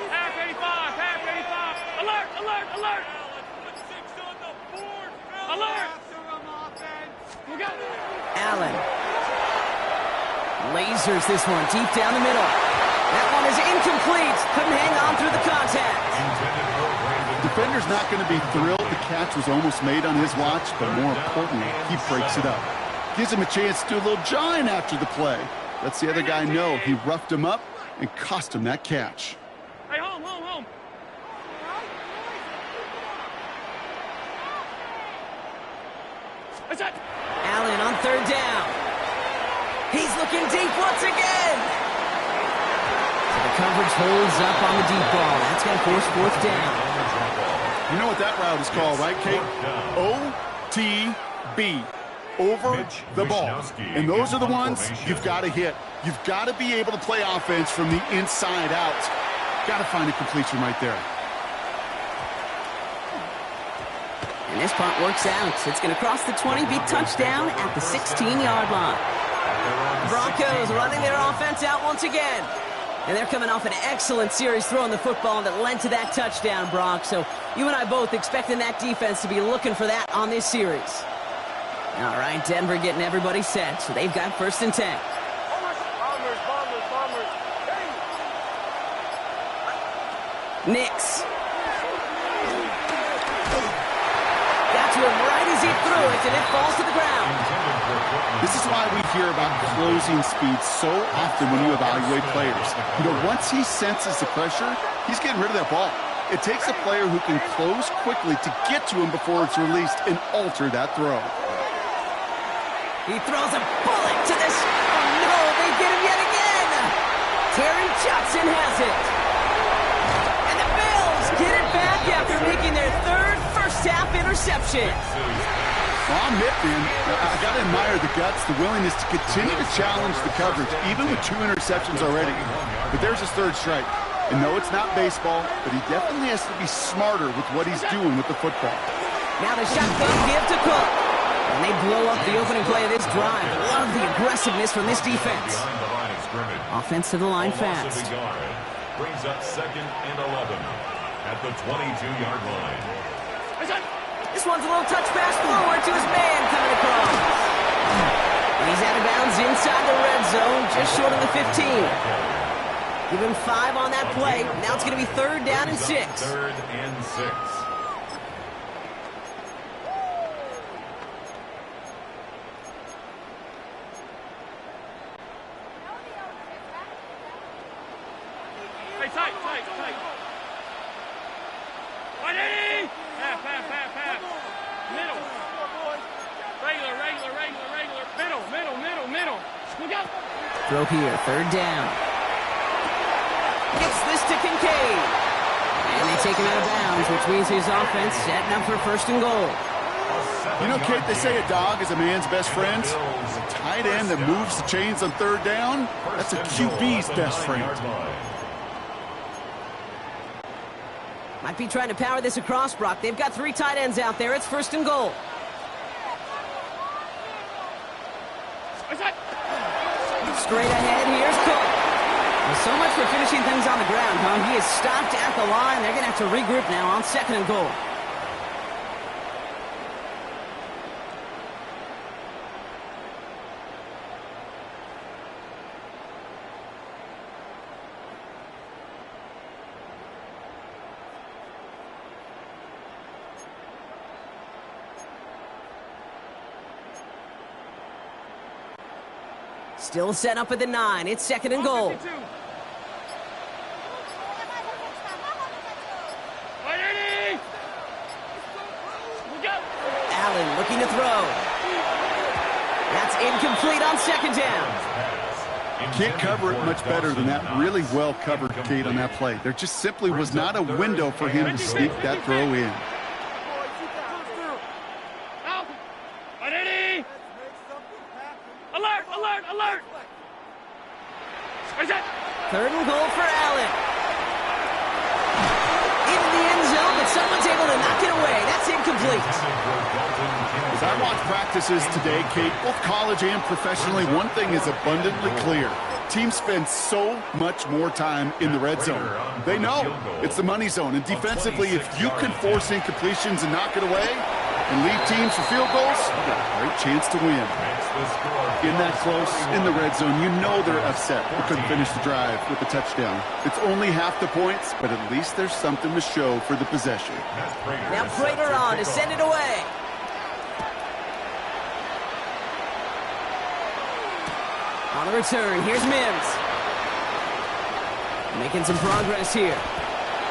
Half 85, alert, alert. answers this one deep down the middle. That one is incomplete. Couldn't hang on through the contact. The defender's not going to be thrilled the catch was almost made on his watch, but more importantly, he breaks it up. Gives him a chance to do a little jawing after the play. Lets the other guy know he roughed him up and cost him that catch. Hey, home. That's it. Allen on third down. He's looking deep once again. So the coverage holds up on the deep ball. That's going to force fourth down. You know what that route is called, right, Kate? OTB. Over the ball. And those are the ones you've got to hit. You've got to be able to play offense from the inside out. Got to find a completion right there. And this punt works out. It's going to cross the 20, be touchdown at the 16-yard line. Broncos running their offense out once again. And they're coming off an excellent series throwing the football that led to that touchdown, Brock. So you and I both expecting that defense to be looking for that on this series. All right, Denver getting everybody set. So they've got 1st and 10. Nix. Got to him right as he threw it, and it falls to the ground. This is why we hear about closing speed so often when you evaluate players. You know, once he senses the pressure, he's getting rid of that ball. It takes a player who can close quickly to get to him before it's released and alter that throw. He throws a bullet to this. Oh, no, they get him yet again. Terry Johnson has it. And the Bills get it back after making their third first-half interception. Well, I'm Mifflin. I got to admire the guts, the willingness to continue to challenge the coverage, even with 2 interceptions already. But there's his 3rd strike. And no, it's not baseball, but he definitely has to be smarter with what he's doing with the football. Now the shotgun give to Cook. And they blow up the opening play of this drive. Love the aggressiveness from this defense. Offense to the line fast. Brings up 2nd and 11 at the 22-yard line. This one's a little touch pass forward to his man coming across. And he's out of bounds inside the red zone, just short of the 15. Give him 5 on that play. Now it's going to be 3rd down and 6. 3rd and 6. Tight. Ready? Half. Middle. Regular. Middle. Look out. Throw here, 3rd down. Gets this to Kincaid. And they take him out of bounds, which means his offense setting up for 1st and goal. You know, Kate, they say a dog is a man's best friend. A tight end that moves the chains on 3rd down, that's a QB's best friend. Might be trying to power this across, Brock. They've got 3 tight ends out there. It's 1st and goal. Straight ahead, here's Cook. Well, so much for finishing things on the ground, huh? He is stopped at the line. They're going to have to regroup now on 2nd and goal. Still set up at the 9. It's 2nd and goal. Allen looking to throw. That's incomplete on 2nd down. Can't cover it much better than that. Really well covered, Kate, on that play. There just simply was not a window for him to sneak that throw in. Alert! 3rd and goal for Allen. Into the end zone, but someone's able to knock it away. That's incomplete. As I watch practices today, Kate, both college and professionally, one thing is abundantly clear. Teams spend so much more time in the red zone. They know it's the money zone. And defensively, if you can force incompletions and knock it away, and lead teams for field goals, you got a great chance to win. In that close, in the red zone, you know they're upset. They couldn't finish the drive with the touchdown. It's only half the points, but at least there's something to show for the possession. Now Prater on to send it away. On the return, here's Mims. Making some progress here.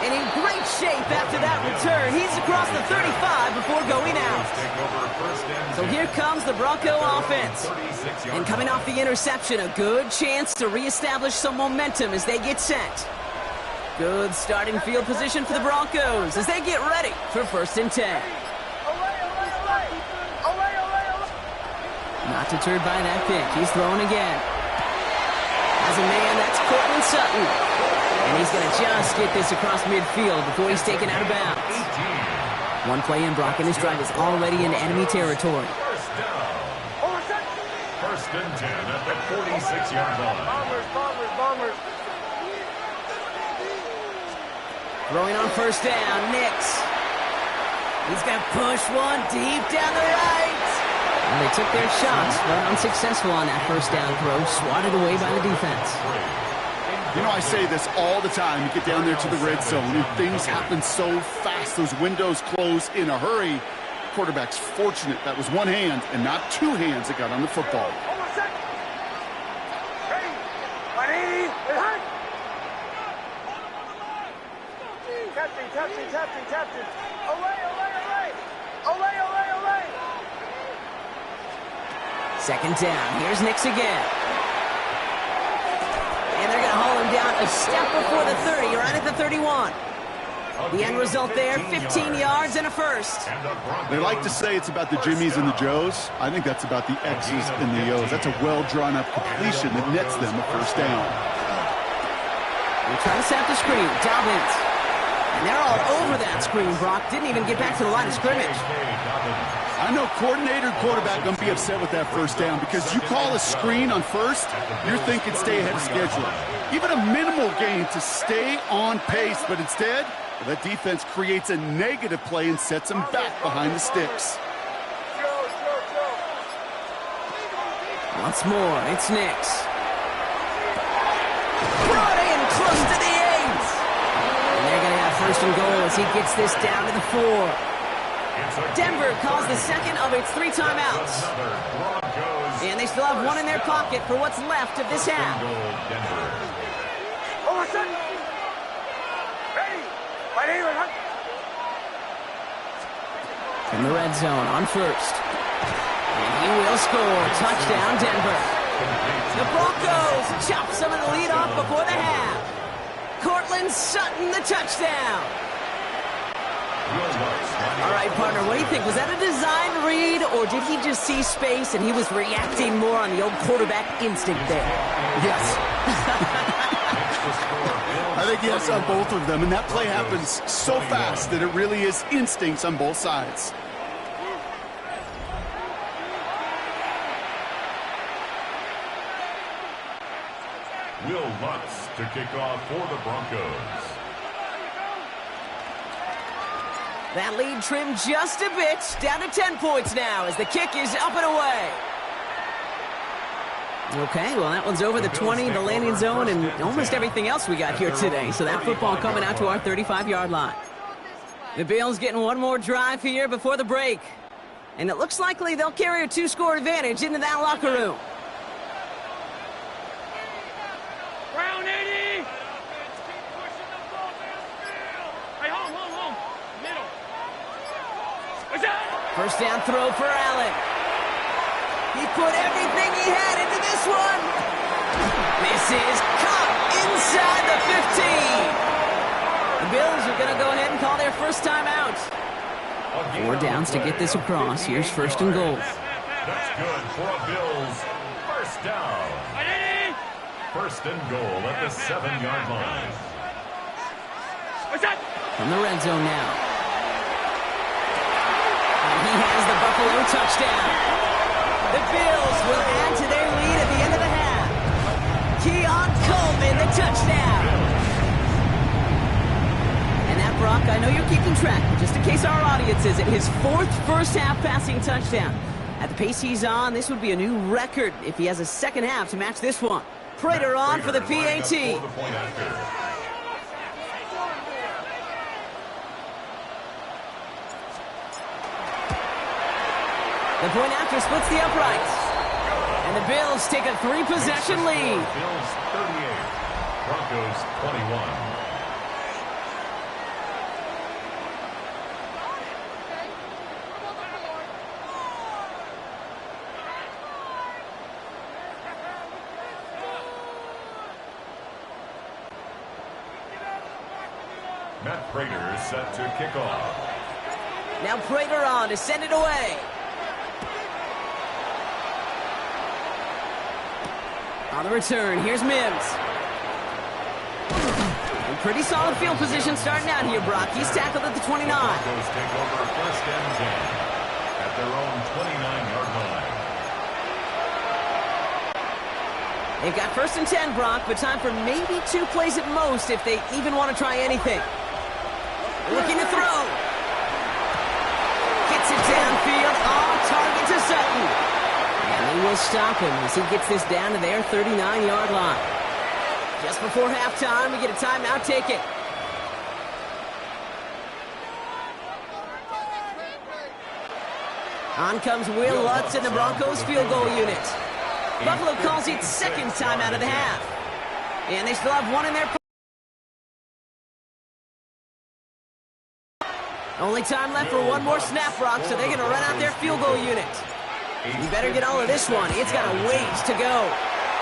And in great shape after that return. He's across the 35 before going out. So here comes the Bronco offense. And coming off the interception, a good chance to reestablish some momentum as they get set. Good starting field position for the Broncos as they get ready for 1st and 10. Not deterred by that pick. He's throwing again. As a man, that's Cortland Sutton. And he's going to just get this across midfield before he's taken out of bounds. One play in, Brock, and his drive is already in enemy territory. First and 10 at the 46-yard line. Bombers. Throwing on 1st down, Nix. He's going to push one deep down the right. And they took their shots, but unsuccessful on that 1st down throw, swatted away by the defense. You know, I say this all the time. You get down there to the red zone, and things happen so fast. Those windows close in a hurry. Quarterback's fortunate that was one hand and not two hands that got on the football. Captain. Away. 2nd down. Here's Nix again. And they're going to haul him down a step before the 30, right at the 31. The end result there, 15 yards and a first. They like to say it's about the Jimmies and the Joes. I think that's about the X's and the O's. That's a well-drawn-up completion that nets them a 1st down. They try to set the screen. Dobbins. And they're all over that screen, Brock. Didn't even get back to the line of scrimmage. I know coordinator and quarterback going to be upset with that 1st down because you call a screen on 1st, you're thinking stay ahead of schedule. Even a minimal gain to stay on pace, but instead, that defense creates a negative play and sets them back behind the sticks. Once more, it's Nix. Brought in close to the 8. And they're going to have 1st and goal as he gets this down to the 4. Denver calls the second of its 3 timeouts. And they still have one in their pocket for what's left of this half. In the red zone on 1st. And he will score. Touchdown, Denver. The Broncos chop some of the lead off before the half. Cortland Sutton, the touchdown. All right, partner, what do you think? Was that a design read, or did he just see space and he was reacting more on the old quarterback instinct there? Yes. I think yes on both of them, and that play happens so fast that it really is instincts on both sides. Will Lutz to kick off for the Broncos. That lead trimmed just a bit, down to 10 points now as the kick is up and away. Okay, well, that one's over the 20, the landing zone, and almost everything else we got here today. So that football coming out to our 35-yard line. The Bills getting one more drive here before the break. And it looks likely they'll carry a 2-score advantage into that locker room. Round 80. Hey, home. Middle. What's that? 1st down throw for Allen. He put everything he had into this one. Misses. Caught inside the 15. The Bills are going to go ahead and call their first timeout. 4 downs to get this across. Here's 1st and goal. That's good for a Bills 1st down. 1st and goal at the 7-yard line. What's that? From the red zone now. And he has the Buffalo touchdown. The Bills will add to their lead at the end of the half. Keon Coleman, the touchdown. And that brought Brock. I know you're keeping track, but just in case our audience isn't, his 4th first-half passing touchdown. At the pace he's on, this would be a new record if he has a second half to match this one. Prater on for the PAT. The point after. The point after splits the uprights. And the Bills take a 3-possession lead. Bills 38, Broncos 21. Matt Prater is set to kick off. Now Prater on to send it away. On the return, here's Mims. And pretty solid field position starting out here, Brock. He's tackled at the 29. Broncos take over first and 10 at their own 29-yard line. They've got first and 10, Brock, but time for maybe 2 plays at most if they even want to try anything. Looking to throw. Gets it downfield. On target to Sutton. And they will stop him as he gets this down to their 39-yard line. Just before halftime, we get a timeout. Take it. On comes Will Lutz in the Broncos field goal unit. Buffalo calls it second time out of the half. And they still have one in their pocket. Only time left for one more snap, Brock, so they're going to run out their field goal unit. You better get all of this one. It's got a ways to go.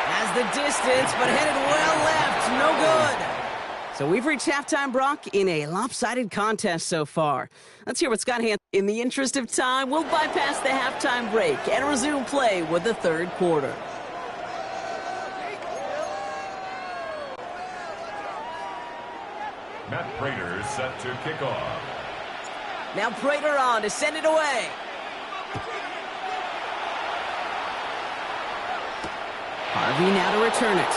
Has the distance, but headed well left. No good. So we've reached halftime, Brock, in a lopsided contest so far. Let's hear what Scott Hansen. In the interest of time, we'll bypass the halftime break and resume play with the third quarter. Matt Prater is set to kick off. Now Prater on to send it away. Harvey now to return it.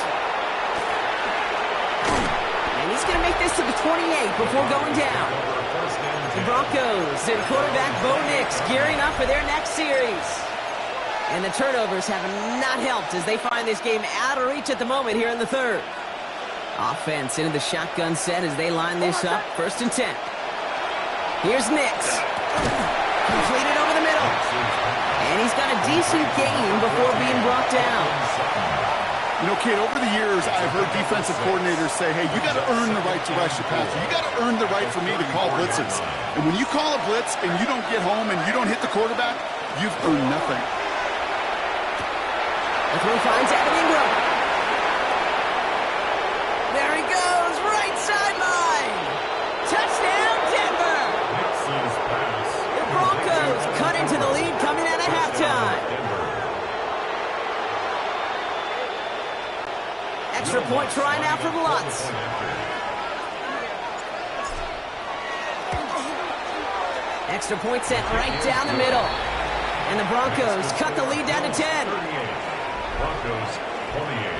And he's going to make this to the 28 before going down. The Broncos and quarterback Bo Nix gearing up for their next series. And the turnovers have not helped as they find this game out of reach at the moment here in the third. Offense into the shotgun set as they line this up. First and 10. Here's Nix. Completed over the middle. And he's got a decent gain before being brought down. You know, kid, over the years, I've heard defensive coordinators say, hey, you got to earn the right to rush the passer. You got to earn the right for me to call blitzes. And when you call a blitz and you don't get home and you don't hit the quarterback, you've earned nothing. The throw finds Evan Ingram. There he goes, right sideline. Touchdown, Denver. The Broncos cut into the lead coming out of halftime. Extra point try now from Lutz. Extra point set right down the middle. And the Broncos cut the lead down to 10. Broncos 28.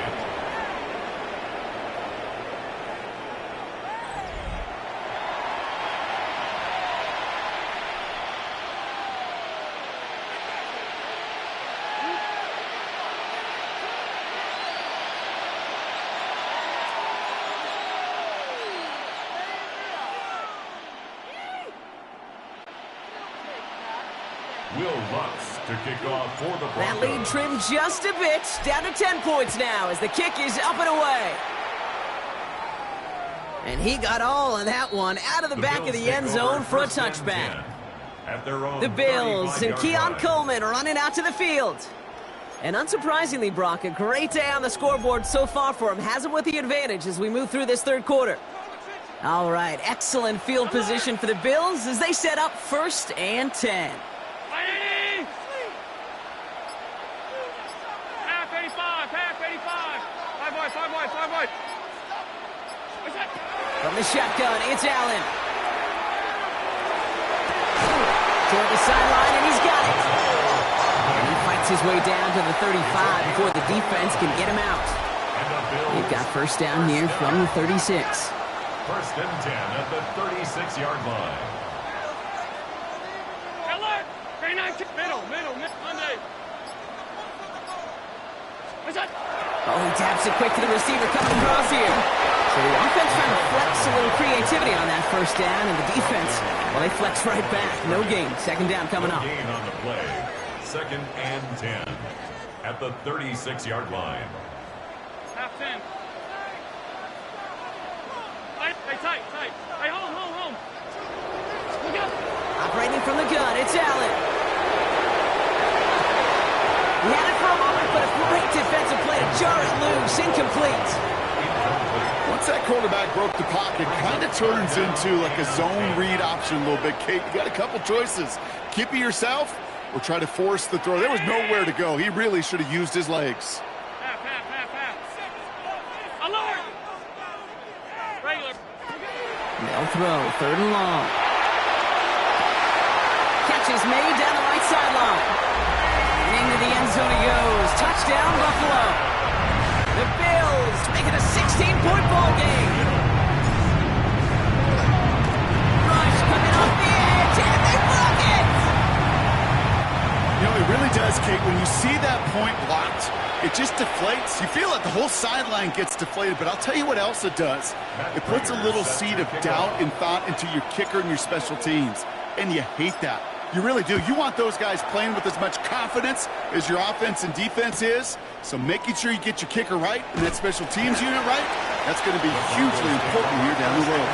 Will Lutz to kick off for the Broncos. That lead trimmed just a bit, down to 10 points now as the kick is up and away. And he got all of that one out of the back of the end zone for a touchback. The Bills and Keon Coleman running out to the field. And unsurprisingly, Brock, a great day on the scoreboard so far for him. Has him with the advantage as we move through this third quarter. All right, excellent field position for the Bills as they set up first and 10. From the shotgun, it's Allen. Toward the sideline, and he's got it. And he fights his way down to the 35 before the defense can get him out. They've got first down here from the 36. First and 10 at the 36-yard line. Middle, Monday. Oh, he taps it quick to the receiver coming across here. So the offense trying to flex a little creativity on that first down, and the defense, well, they flex right back. No gain. Second down coming up. No gain on the play. Second and 10 at the 36-yard line. Half 10. Hey, tight. Hey, home. Look up. Operating from the gun, it's Allen. He had it for a moment, but a great defensive play to jar it loose. Incomplete. Once that quarterback broke the pocket, kind of turns into like a zone read option a little bit. Kate, you got a couple choices. Keep it yourself or try to force the throw. There was nowhere to go. He really should have used his legs. Half. Alert! Regular. They'll throw, third and long. Catch is made down the right sideline. Into the end zone he goes. Touchdown, Buffalo. The Bills make it a 16-point ball game. Rush coming off the edge, and they block it. You know, it really does, Kate. When you see that point blocked, it just deflates. You feel like the whole sideline gets deflated, but I'll tell you what else it does. It puts a little seed of doubt and thought into your kicker and your special teams, and you hate that. You really do. You want those guys playing with as much confidence as your offense and defense is. So making sure you get your kicker right and that special teams unit right, that's going to be hugely important here down the road.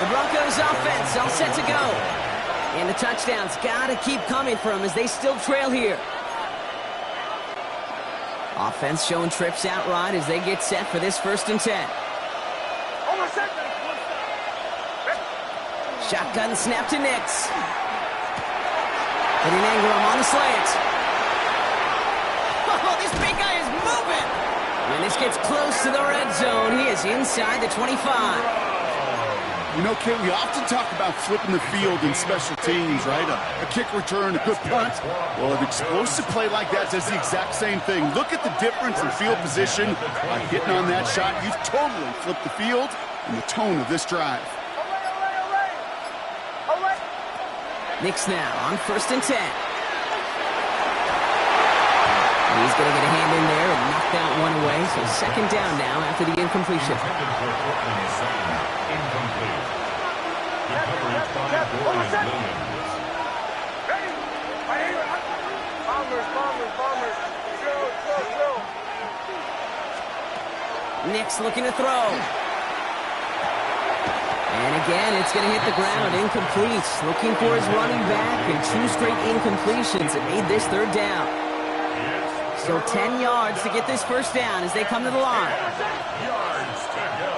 The Broncos offense all set to go. And the touchdowns got to keep coming for them as they still trail here. Offense showing trips out right as they get set for this first and 10. Shotgun snap to Nix. Putting Ingram on the slant. Oh, this big guy is moving. When this gets close to the red zone, he is inside the 25. You know, Kate, we often talk about flipping the field in special teams, right? A kick return, a good punt. Well, an explosive play like that does the exact same thing. Look at the difference in field position by hitting on that shot. You've totally flipped the field and the tone of this drive. Nix now on first and 10. He's going to get a hand in there and knock that one away. So second down now after the incompletion. Incomplete. Recovery by Dorian Williams. Bombers. Nix looking to throw. And again, it's going to hit the ground, incomplete. Looking for his running back, and 2 straight incompletions that made this third down. Still 10 yards to get this first down as they come to the line. Yards to go.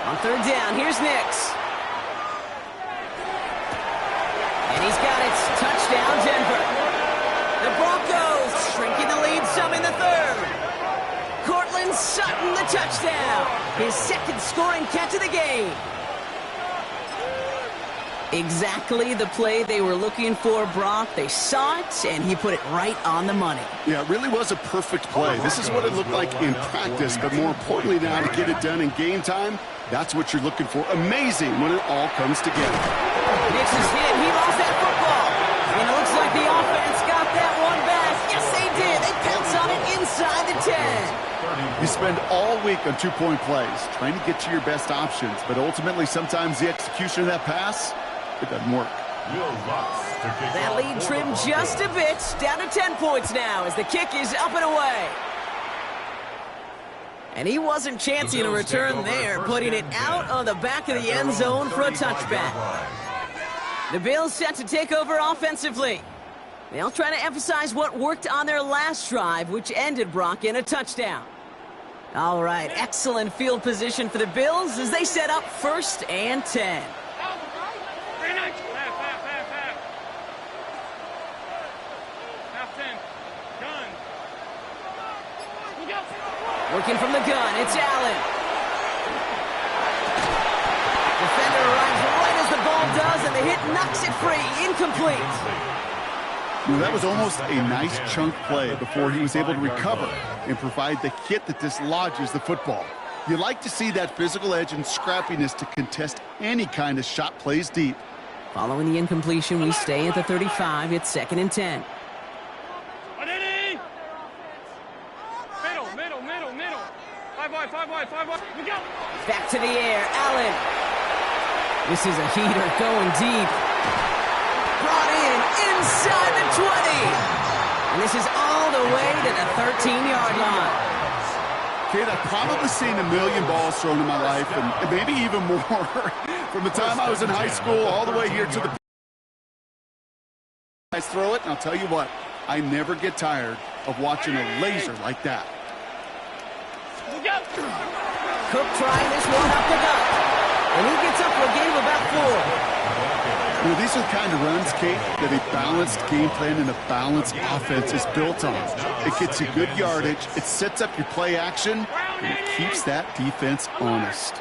On third down, here's Nix. And he's got it. Touchdown, Denver. The Broncos shrinking the lead some in the third. Cortland Sutton, the touchdown. His second scoring catch of the game. Exactly the play they were looking for, Brock. They saw it, and he put it right on the money. Yeah, it really was a perfect play. This is what it looked like in practice, but more importantly now to get it done in game time, that's what you're looking for. Amazing when it all comes together. Nix is hit. He lost that football. And it looks like the offense got that one back. Yes, they did. They pounce on it inside the 10. You spend all week on two-point plays, trying to get to your best options, but ultimately sometimes the execution of that pass, it doesn't work. That lead trimmed just a bit, down to 10 points now as the kick is up and away. And he wasn't chancing a return there, putting it out on the back of the end zone for a touchback. The Bills set to take over offensively. They'll try to emphasize what worked on their last drive, which ended, Brock, in a touchdown. All right, excellent field position for the Bills as they set up first and 10. Working from the gun, it's Allen. Defender arrives right as the ball does, and the hit knocks it free. Incomplete. Well, that was almost a nice chunk play before he was able to recover and provide the hit that dislodges the football. You like to see that physical edge and scrappiness to contest any kind of shot plays deep. Following the incompletion, we stay at the 35. It's 2nd and 10. Middle. Five wide. We go. Back to the air, Allen. This is a heater going deep. Brought in inside the 20. And this is all the way to the 13-yard line. Kid, I've probably seen a million balls thrown in my life, and maybe even more. From the time I was in high school all the way here to the guys throw it, and I'll tell you what, I never get tired of watching a laser like that. Cook trying this one up the gut. And he gets up for a gain of about 4. You know, these are the kind of runs, Kate, that a balanced game plan and a balanced offense is built on. It gets you good yardage, it sets up your play action, and it keeps that defense honest.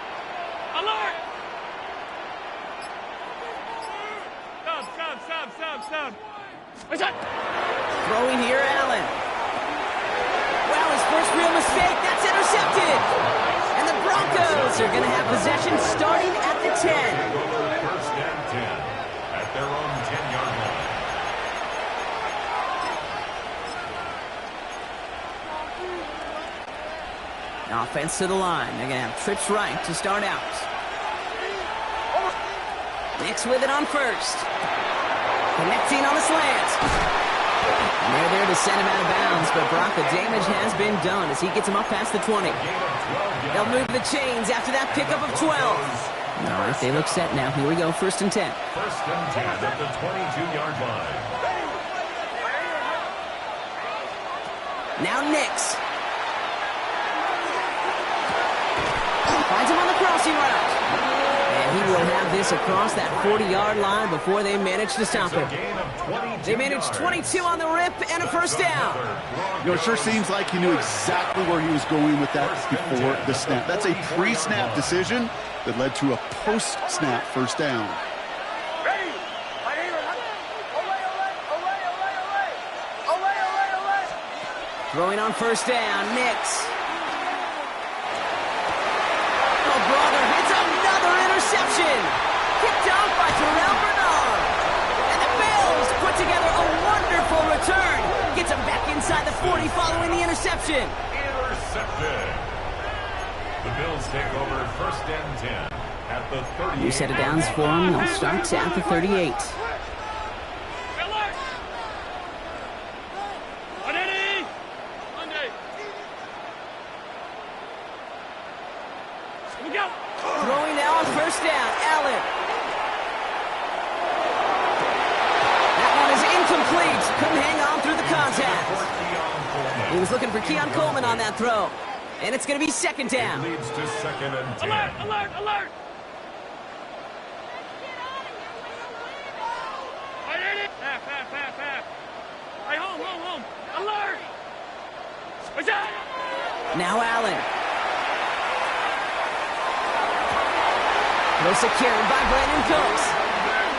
Stop. Throwing here, Allen. Well, his first real mistake, that's intercepted. And the Broncos are going to have possession starting at the 10. First and 10 at their own 10-yard line. Offense to the line. They're going to have trips right to start out. Nix with it on first. Connecting on the slant. And they're there to send him out of bounds, but Brock, the damage has been done as he gets him up past the 20. They'll move the chains after that pickup of 12. All right, they look set now. Here we go, 1st and 10. First and 10 at the 22-yard line. Now Nix. Finds him on the crossing route. And he will have this across that 40-yard line before they manage to stop him. They managed 22 on the rip and a first down. You know, it sure seems like he knew exactly where he was going with that before the snap. That's a pre-snap decision that led to a post-snap first down. Throwing on first down, Nix. Oh, brother, it's another interception. Kicked off by Terrell Bernard. And the Bills put together a wonderful return. Gets him back inside the 40 following the interception. Intercepted. The Bills take over 1st and 10 at the 38. New set of downs for him. They'll start at the 38. Throwing now on first down, Allen. That one is incomplete. Couldn't hang on through the contact. He was looking for Keon Coleman on that throw. And it's going to be 2nd down. It leads to 2nd and 10. Alert! Half. Hey, home. Alert! What's that? Now Allen. No secured by Brandon Cooks.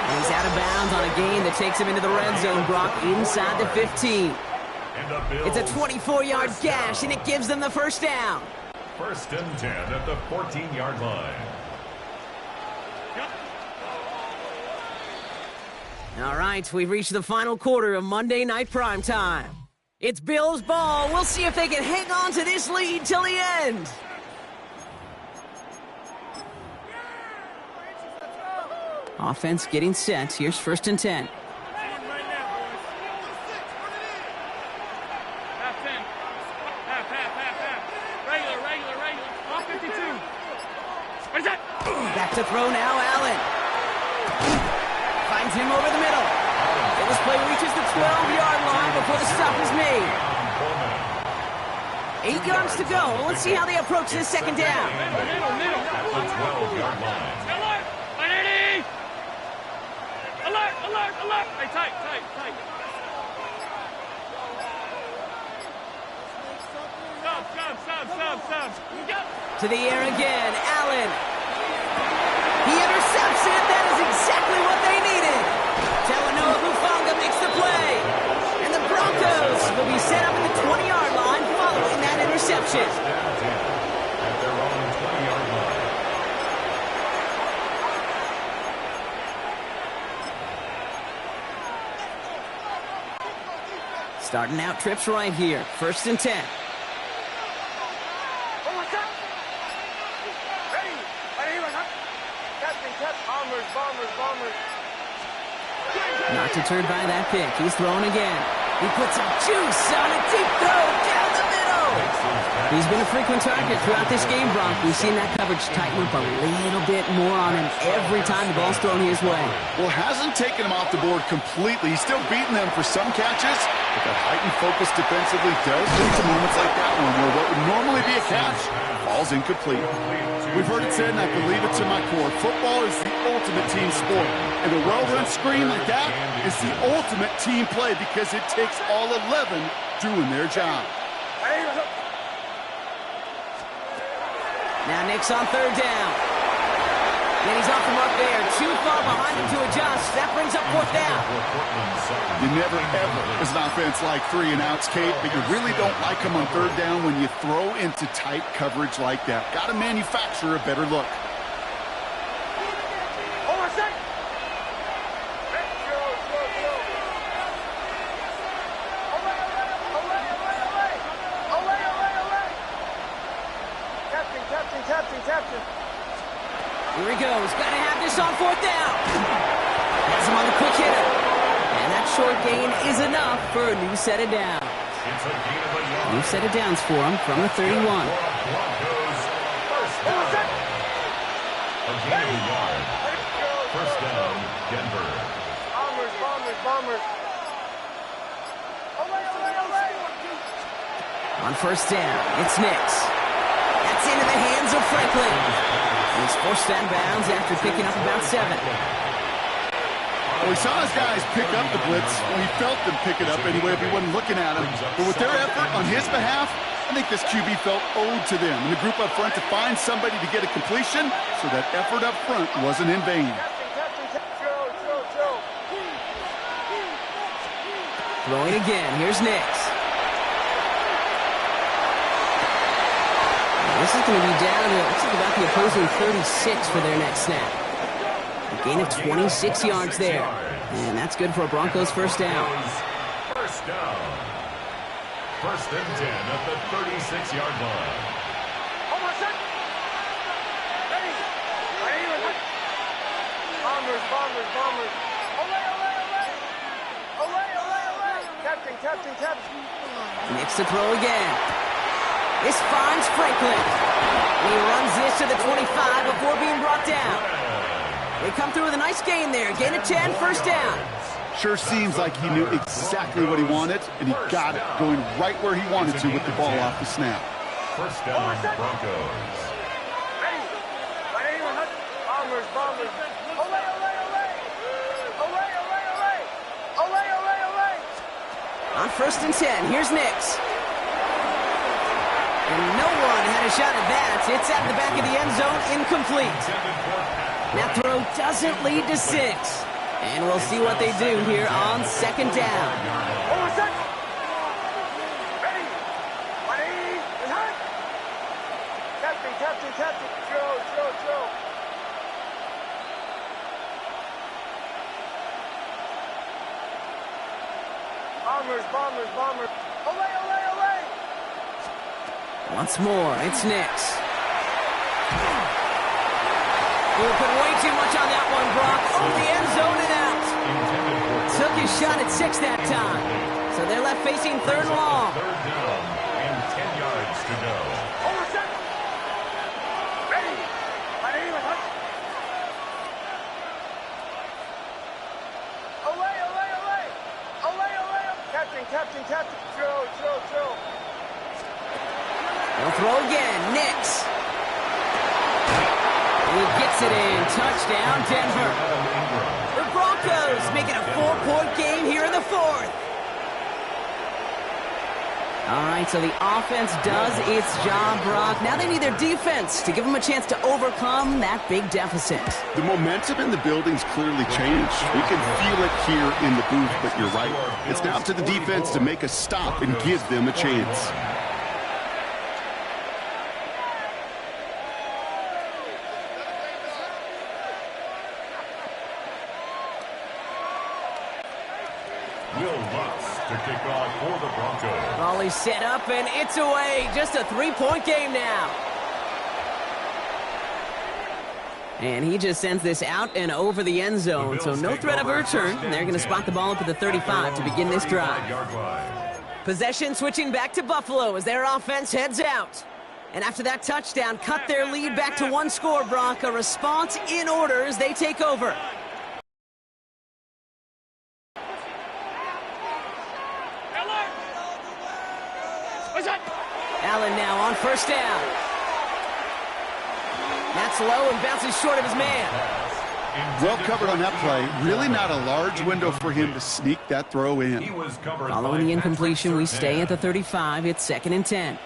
And he's out of bounds on a gain that takes him into the red zone, Brock, inside the 15. It's a 24-yard gash, and it gives them the first down. 1st and 10 at the 14-yard line. All right, we've reached the final quarter of Monday Night Primetime. It's Bills ball. We'll see if they can hang on to this lead till the end. Offense getting set. Here's 1st and 10. Back to throw now, Allen. Finds him over the middle. And this play reaches the 12-yard line before the stop is made. 8 yards to go. Let's see how they approach this 2nd down. Middle. At the 12-yard line. Alert! Hey, tight. Stop. To the air again, Allen. He intercepts it. That is exactly what they needed. Talanoa Hufanga makes the play. And the Broncos will be set up at the 20-yard line following that interception. At their own Starting out trips right here. 1st and 10. Not deterred by that pick. He's throwing again. He puts some juice on a deep throw down the middle. He's been a frequent target throughout this game, Brock. We've seen that coverage tighten up a little bit more on him every time the ball's thrown his way. Well, hasn't taken him off the board completely. He's still beating them for some catches, but that heightened focus defensively does lead to moments like that one where what would normally be a catch falls incomplete. We've heard it said, and I believe it to my core, football is the ultimate team sport. And a well-run screen like that is the ultimate team play because it takes all 11 doing their job. Now Nick's on 3rd down. And he's off the mark there. Too far behind him to adjust. That brings up 4th down. You never, ever, as an offense, like 3 and outs, Kate, but you really don't like them on 3rd down when you throw into tight coverage like that. Got to manufacture a better look. Captain. Here he goes. Got to have this on 4th down. Has him on the quick hitter. And that short gain is enough for a new set of downs. New set of downs for him from the 31. First down, Denver. Bombers. On 1st down, it's Nix. That's into the hands of Franklin. He's forced out of bounds after picking up about 7. Well, he saw his guys pick up the blitz. Well, he felt them pick it up anyway if he wasn't looking at him. But with their effort on his behalf, I think this QB felt owed to them and the group up front to find somebody to get a completion, so that effort up front wasn't in vain. Throwing again. Here's Nix. This is going to be down to, looks like about the opposing 36 for their next snap. A gain of 26 yards there. And that's good for a Broncos 1st down. First down. 1st and 10 at the 36-yard line. Bombers. Captain. Nix to throw again. This finds Franklin. He runs this to the 25 before being brought down. They come through with a nice gain there. Gain of 10, 1st down. Sure seems like he knew exactly what he wanted, and he got it, going right where he wanted to with the ball off the snap. First down, Broncos. Bombers. On 1st and 10, here's Nix. And no one had a shot at that. It's out of the back of the end zone, incomplete. That throw doesn't lead to 6. And we'll see what they do here on 2nd down. Captain. Joe. Bombers. Olay. Once more, it's Nix. We'll put way too much on that one, Brock. Over the end zone and out. Took his shot at 6 that time. So they're left facing 3rd and long. 3rd down and 10 yards to go. Captain. Joe. They'll throw again. Nix. He gets it in. Touchdown, Denver. The Broncos making a 4-point game here in the 4th. All right, so the offense does its job, Brock. Now they need their defense to give them a chance to overcome that big deficit. The momentum in the building's clearly changed. We can feel it here in the booth, but you're right. It's now up to the defense to make a stop and give them a chance. Will Lutz to kick off for the Broncos. Volley set up, and it's away. Just a 3-point game now. And he just sends this out and over the end zone, so no threat of a return. They're going to spot the ball up at the 35 to begin this drive. Possession switching back to Buffalo as their offense heads out. And after that touchdown, cut their lead back to 1 score, Brock. A response in order as they take over. Allen now on first down. That's low and bounces short of his man. Well covered on that play. Really not a large window for him to sneak that throw in. Following the incompletion, we stay at the 35. It's 2nd and 10.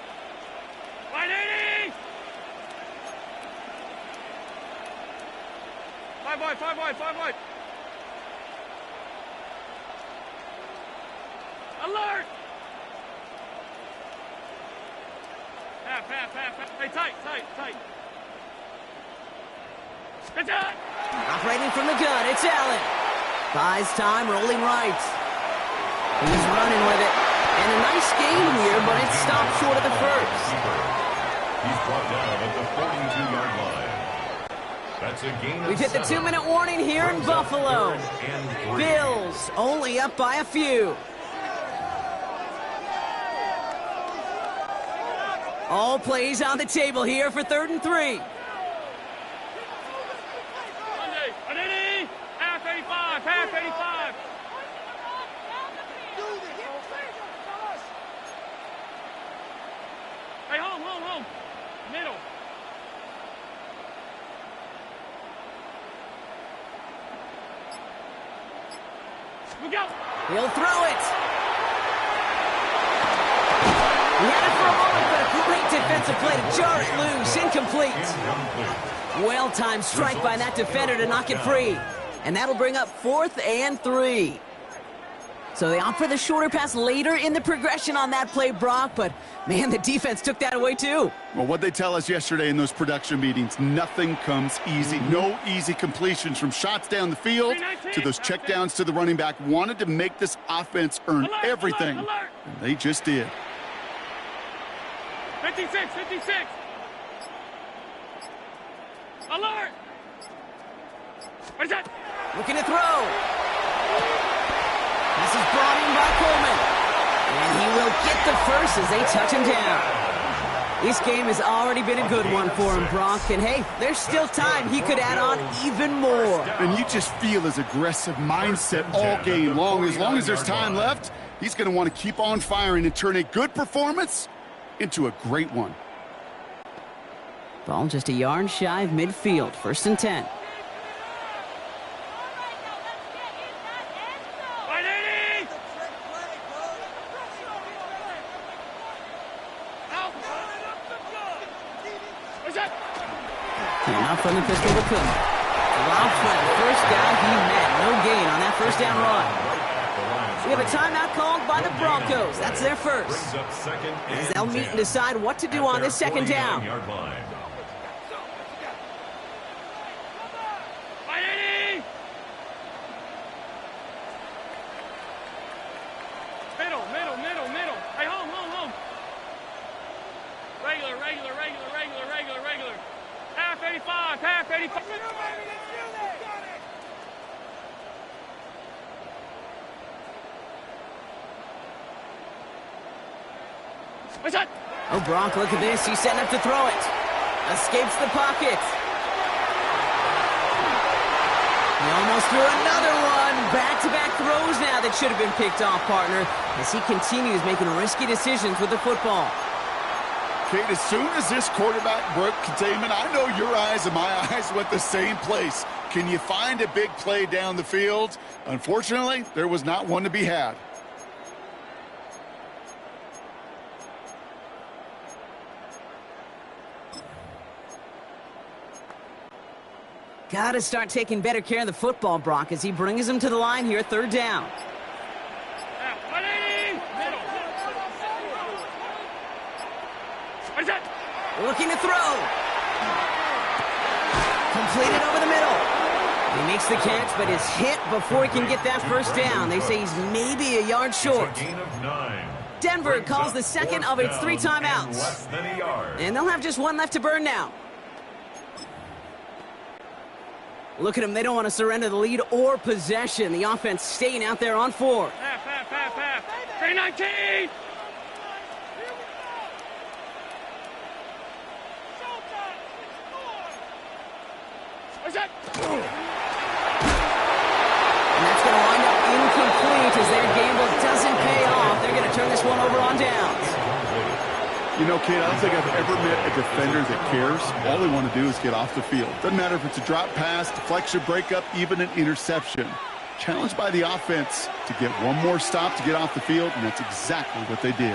5 wide. Alert! Half. Hey, tight. Good job! Operating from the gun, it's Allen. Buys time, rolling right. He's running with it. And a nice gain here, but it stopped short of the first. He's brought down at the 42-yard line. That's a gain. We've hit the 2-minute warning here in Buffalo. Bills only up by a few. All plays on the table here for 3rd and 3. Half 85. Hey, home. Middle. We go. He'll throw it. He had it for a moment, but a great defensive play to jar it loose. Incomplete. Well-timed strike by that defender to knock it free. And that'll bring up 4th and 3. So they opt for the shorter pass later in the progression on that play, Brock. But, man, the defense took that away, too. Well, what they tell us yesterday in those production meetings, nothing comes easy. No easy completions from shots down the field to those checkdowns to the running back. Wanted to make this offense earn everything. And they just did. 56. Alert! What is that? Looking to throw. This is brought in by Coleman. And he will get the first as they touch him down. This game has already been a good one for him, Brock. And, hey, there's still time. He could add on even more. And you just feel his aggressive mindset all game long. As long as there's time left, he's going to want to keep on firing and turn a good performance into a great one. Ball just a yard shy of midfield. 1st and 10. Now from the pistol to Cook. Rob Flynn, first down he met. No gain on that first down run. We have a timeout called by the Broncos. That's their first. As they'll meet and decide what to do on this 2nd down. Middle. Hey, home. Regular. Half 85. What's that? Oh, Brock, look at this. He's setting up to throw it. Escapes the pocket. He almost threw another one. Back-to-back throws now that should have been picked off, partner, as he continues making risky decisions with the football. Kate, as soon as this quarterback broke containment, I know your eyes and my eyes went the same place. Can you find a big play down the field? Unfortunately, there was not one to be had. Got to start taking better care of the football, Brock, as he brings him to the line here, 3rd down. Looking to throw. Completed over the middle. He makes the catch, but is hit before he can get that first down. They say he's maybe a yard short. Gain of 9. Denver calls the second of its 3 timeouts. Less than a yard. And they'll have just one left to burn now. Look at them. They don't want to surrender the lead or possession. The offense staying out there on 4. Half. 319. What's that? And that's going to wind up incomplete as their gamble doesn't pay off. They're going to turn this one over on downs. You know, Kate, I don't think I've ever met a defender that cares. All they want to do is get off the field. Doesn't matter if it's a drop pass, deflection, breakup, even an interception. Challenged by the offense to get one more stop to get off the field, and that's exactly what they did.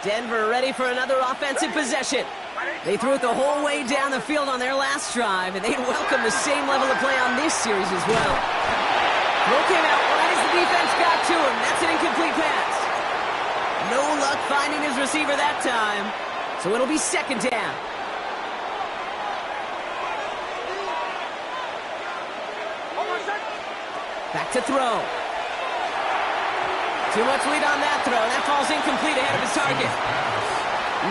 Denver ready for another offensive possession. They threw it the whole way down the field on their last drive, and they'd welcome the same level of play on this series as well. Throw came out right as the defense got to him. That's an incomplete pass. No luck finding his receiver that time, so it'll be second down. Back to throw. Too much lead on that throw. That falls incomplete ahead of his target.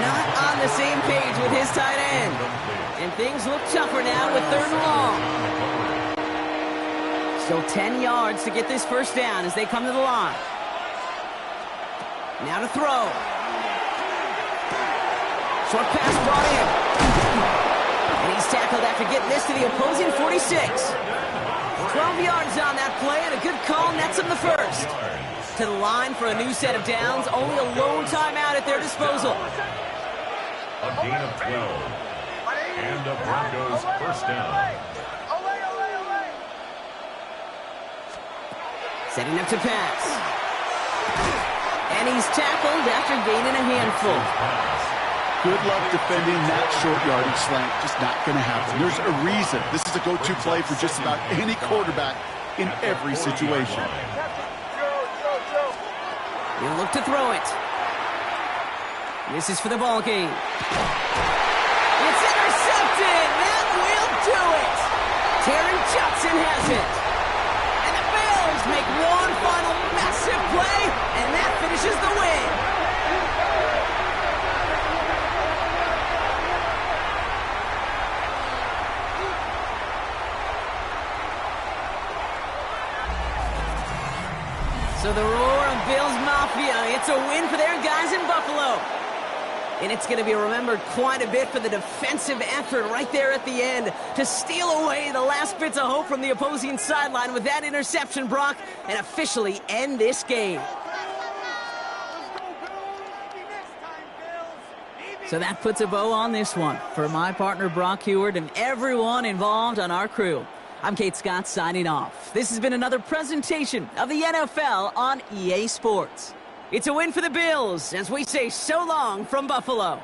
Not on the same page with his tight end. And things look tougher now with 3rd and long. Still 10 yards to get this first down as they come to the line. Now to throw. Short pass brought in. And he's tackled after getting this to the opposing 46. 12 yards on that play, and a good call nets him the first. To the line for a new set of downs, only a lone timeout at their disposal. A gain of 12. And the Broncos first down. Setting up to pass. And he's tackled after gaining a handful. Good luck defending that short yardage slant. Just not going to happen. There's a reason. This is a go-to play for just about any quarterback in every situation. He'll look to throw it. This is for the ball game. It's intercepted. That will do it. Taron Johnson has it. And the Bills make one final massive play, and that finishes the win. So the roar of Bills Mafia, it's a win for their guys in Buffalo. And it's going to be remembered quite a bit for the defensive effort right there at the end to steal away the last bits of hope from the opposing sideline with that interception, Brock, and officially end this game. So that puts a bow on this one. For my partner, Brock Heward, and everyone involved on our crew, I'm Kate Scott signing off. This has been another presentation of the NFL on EA Sports. It's a win for the Bills as we say so long from Buffalo.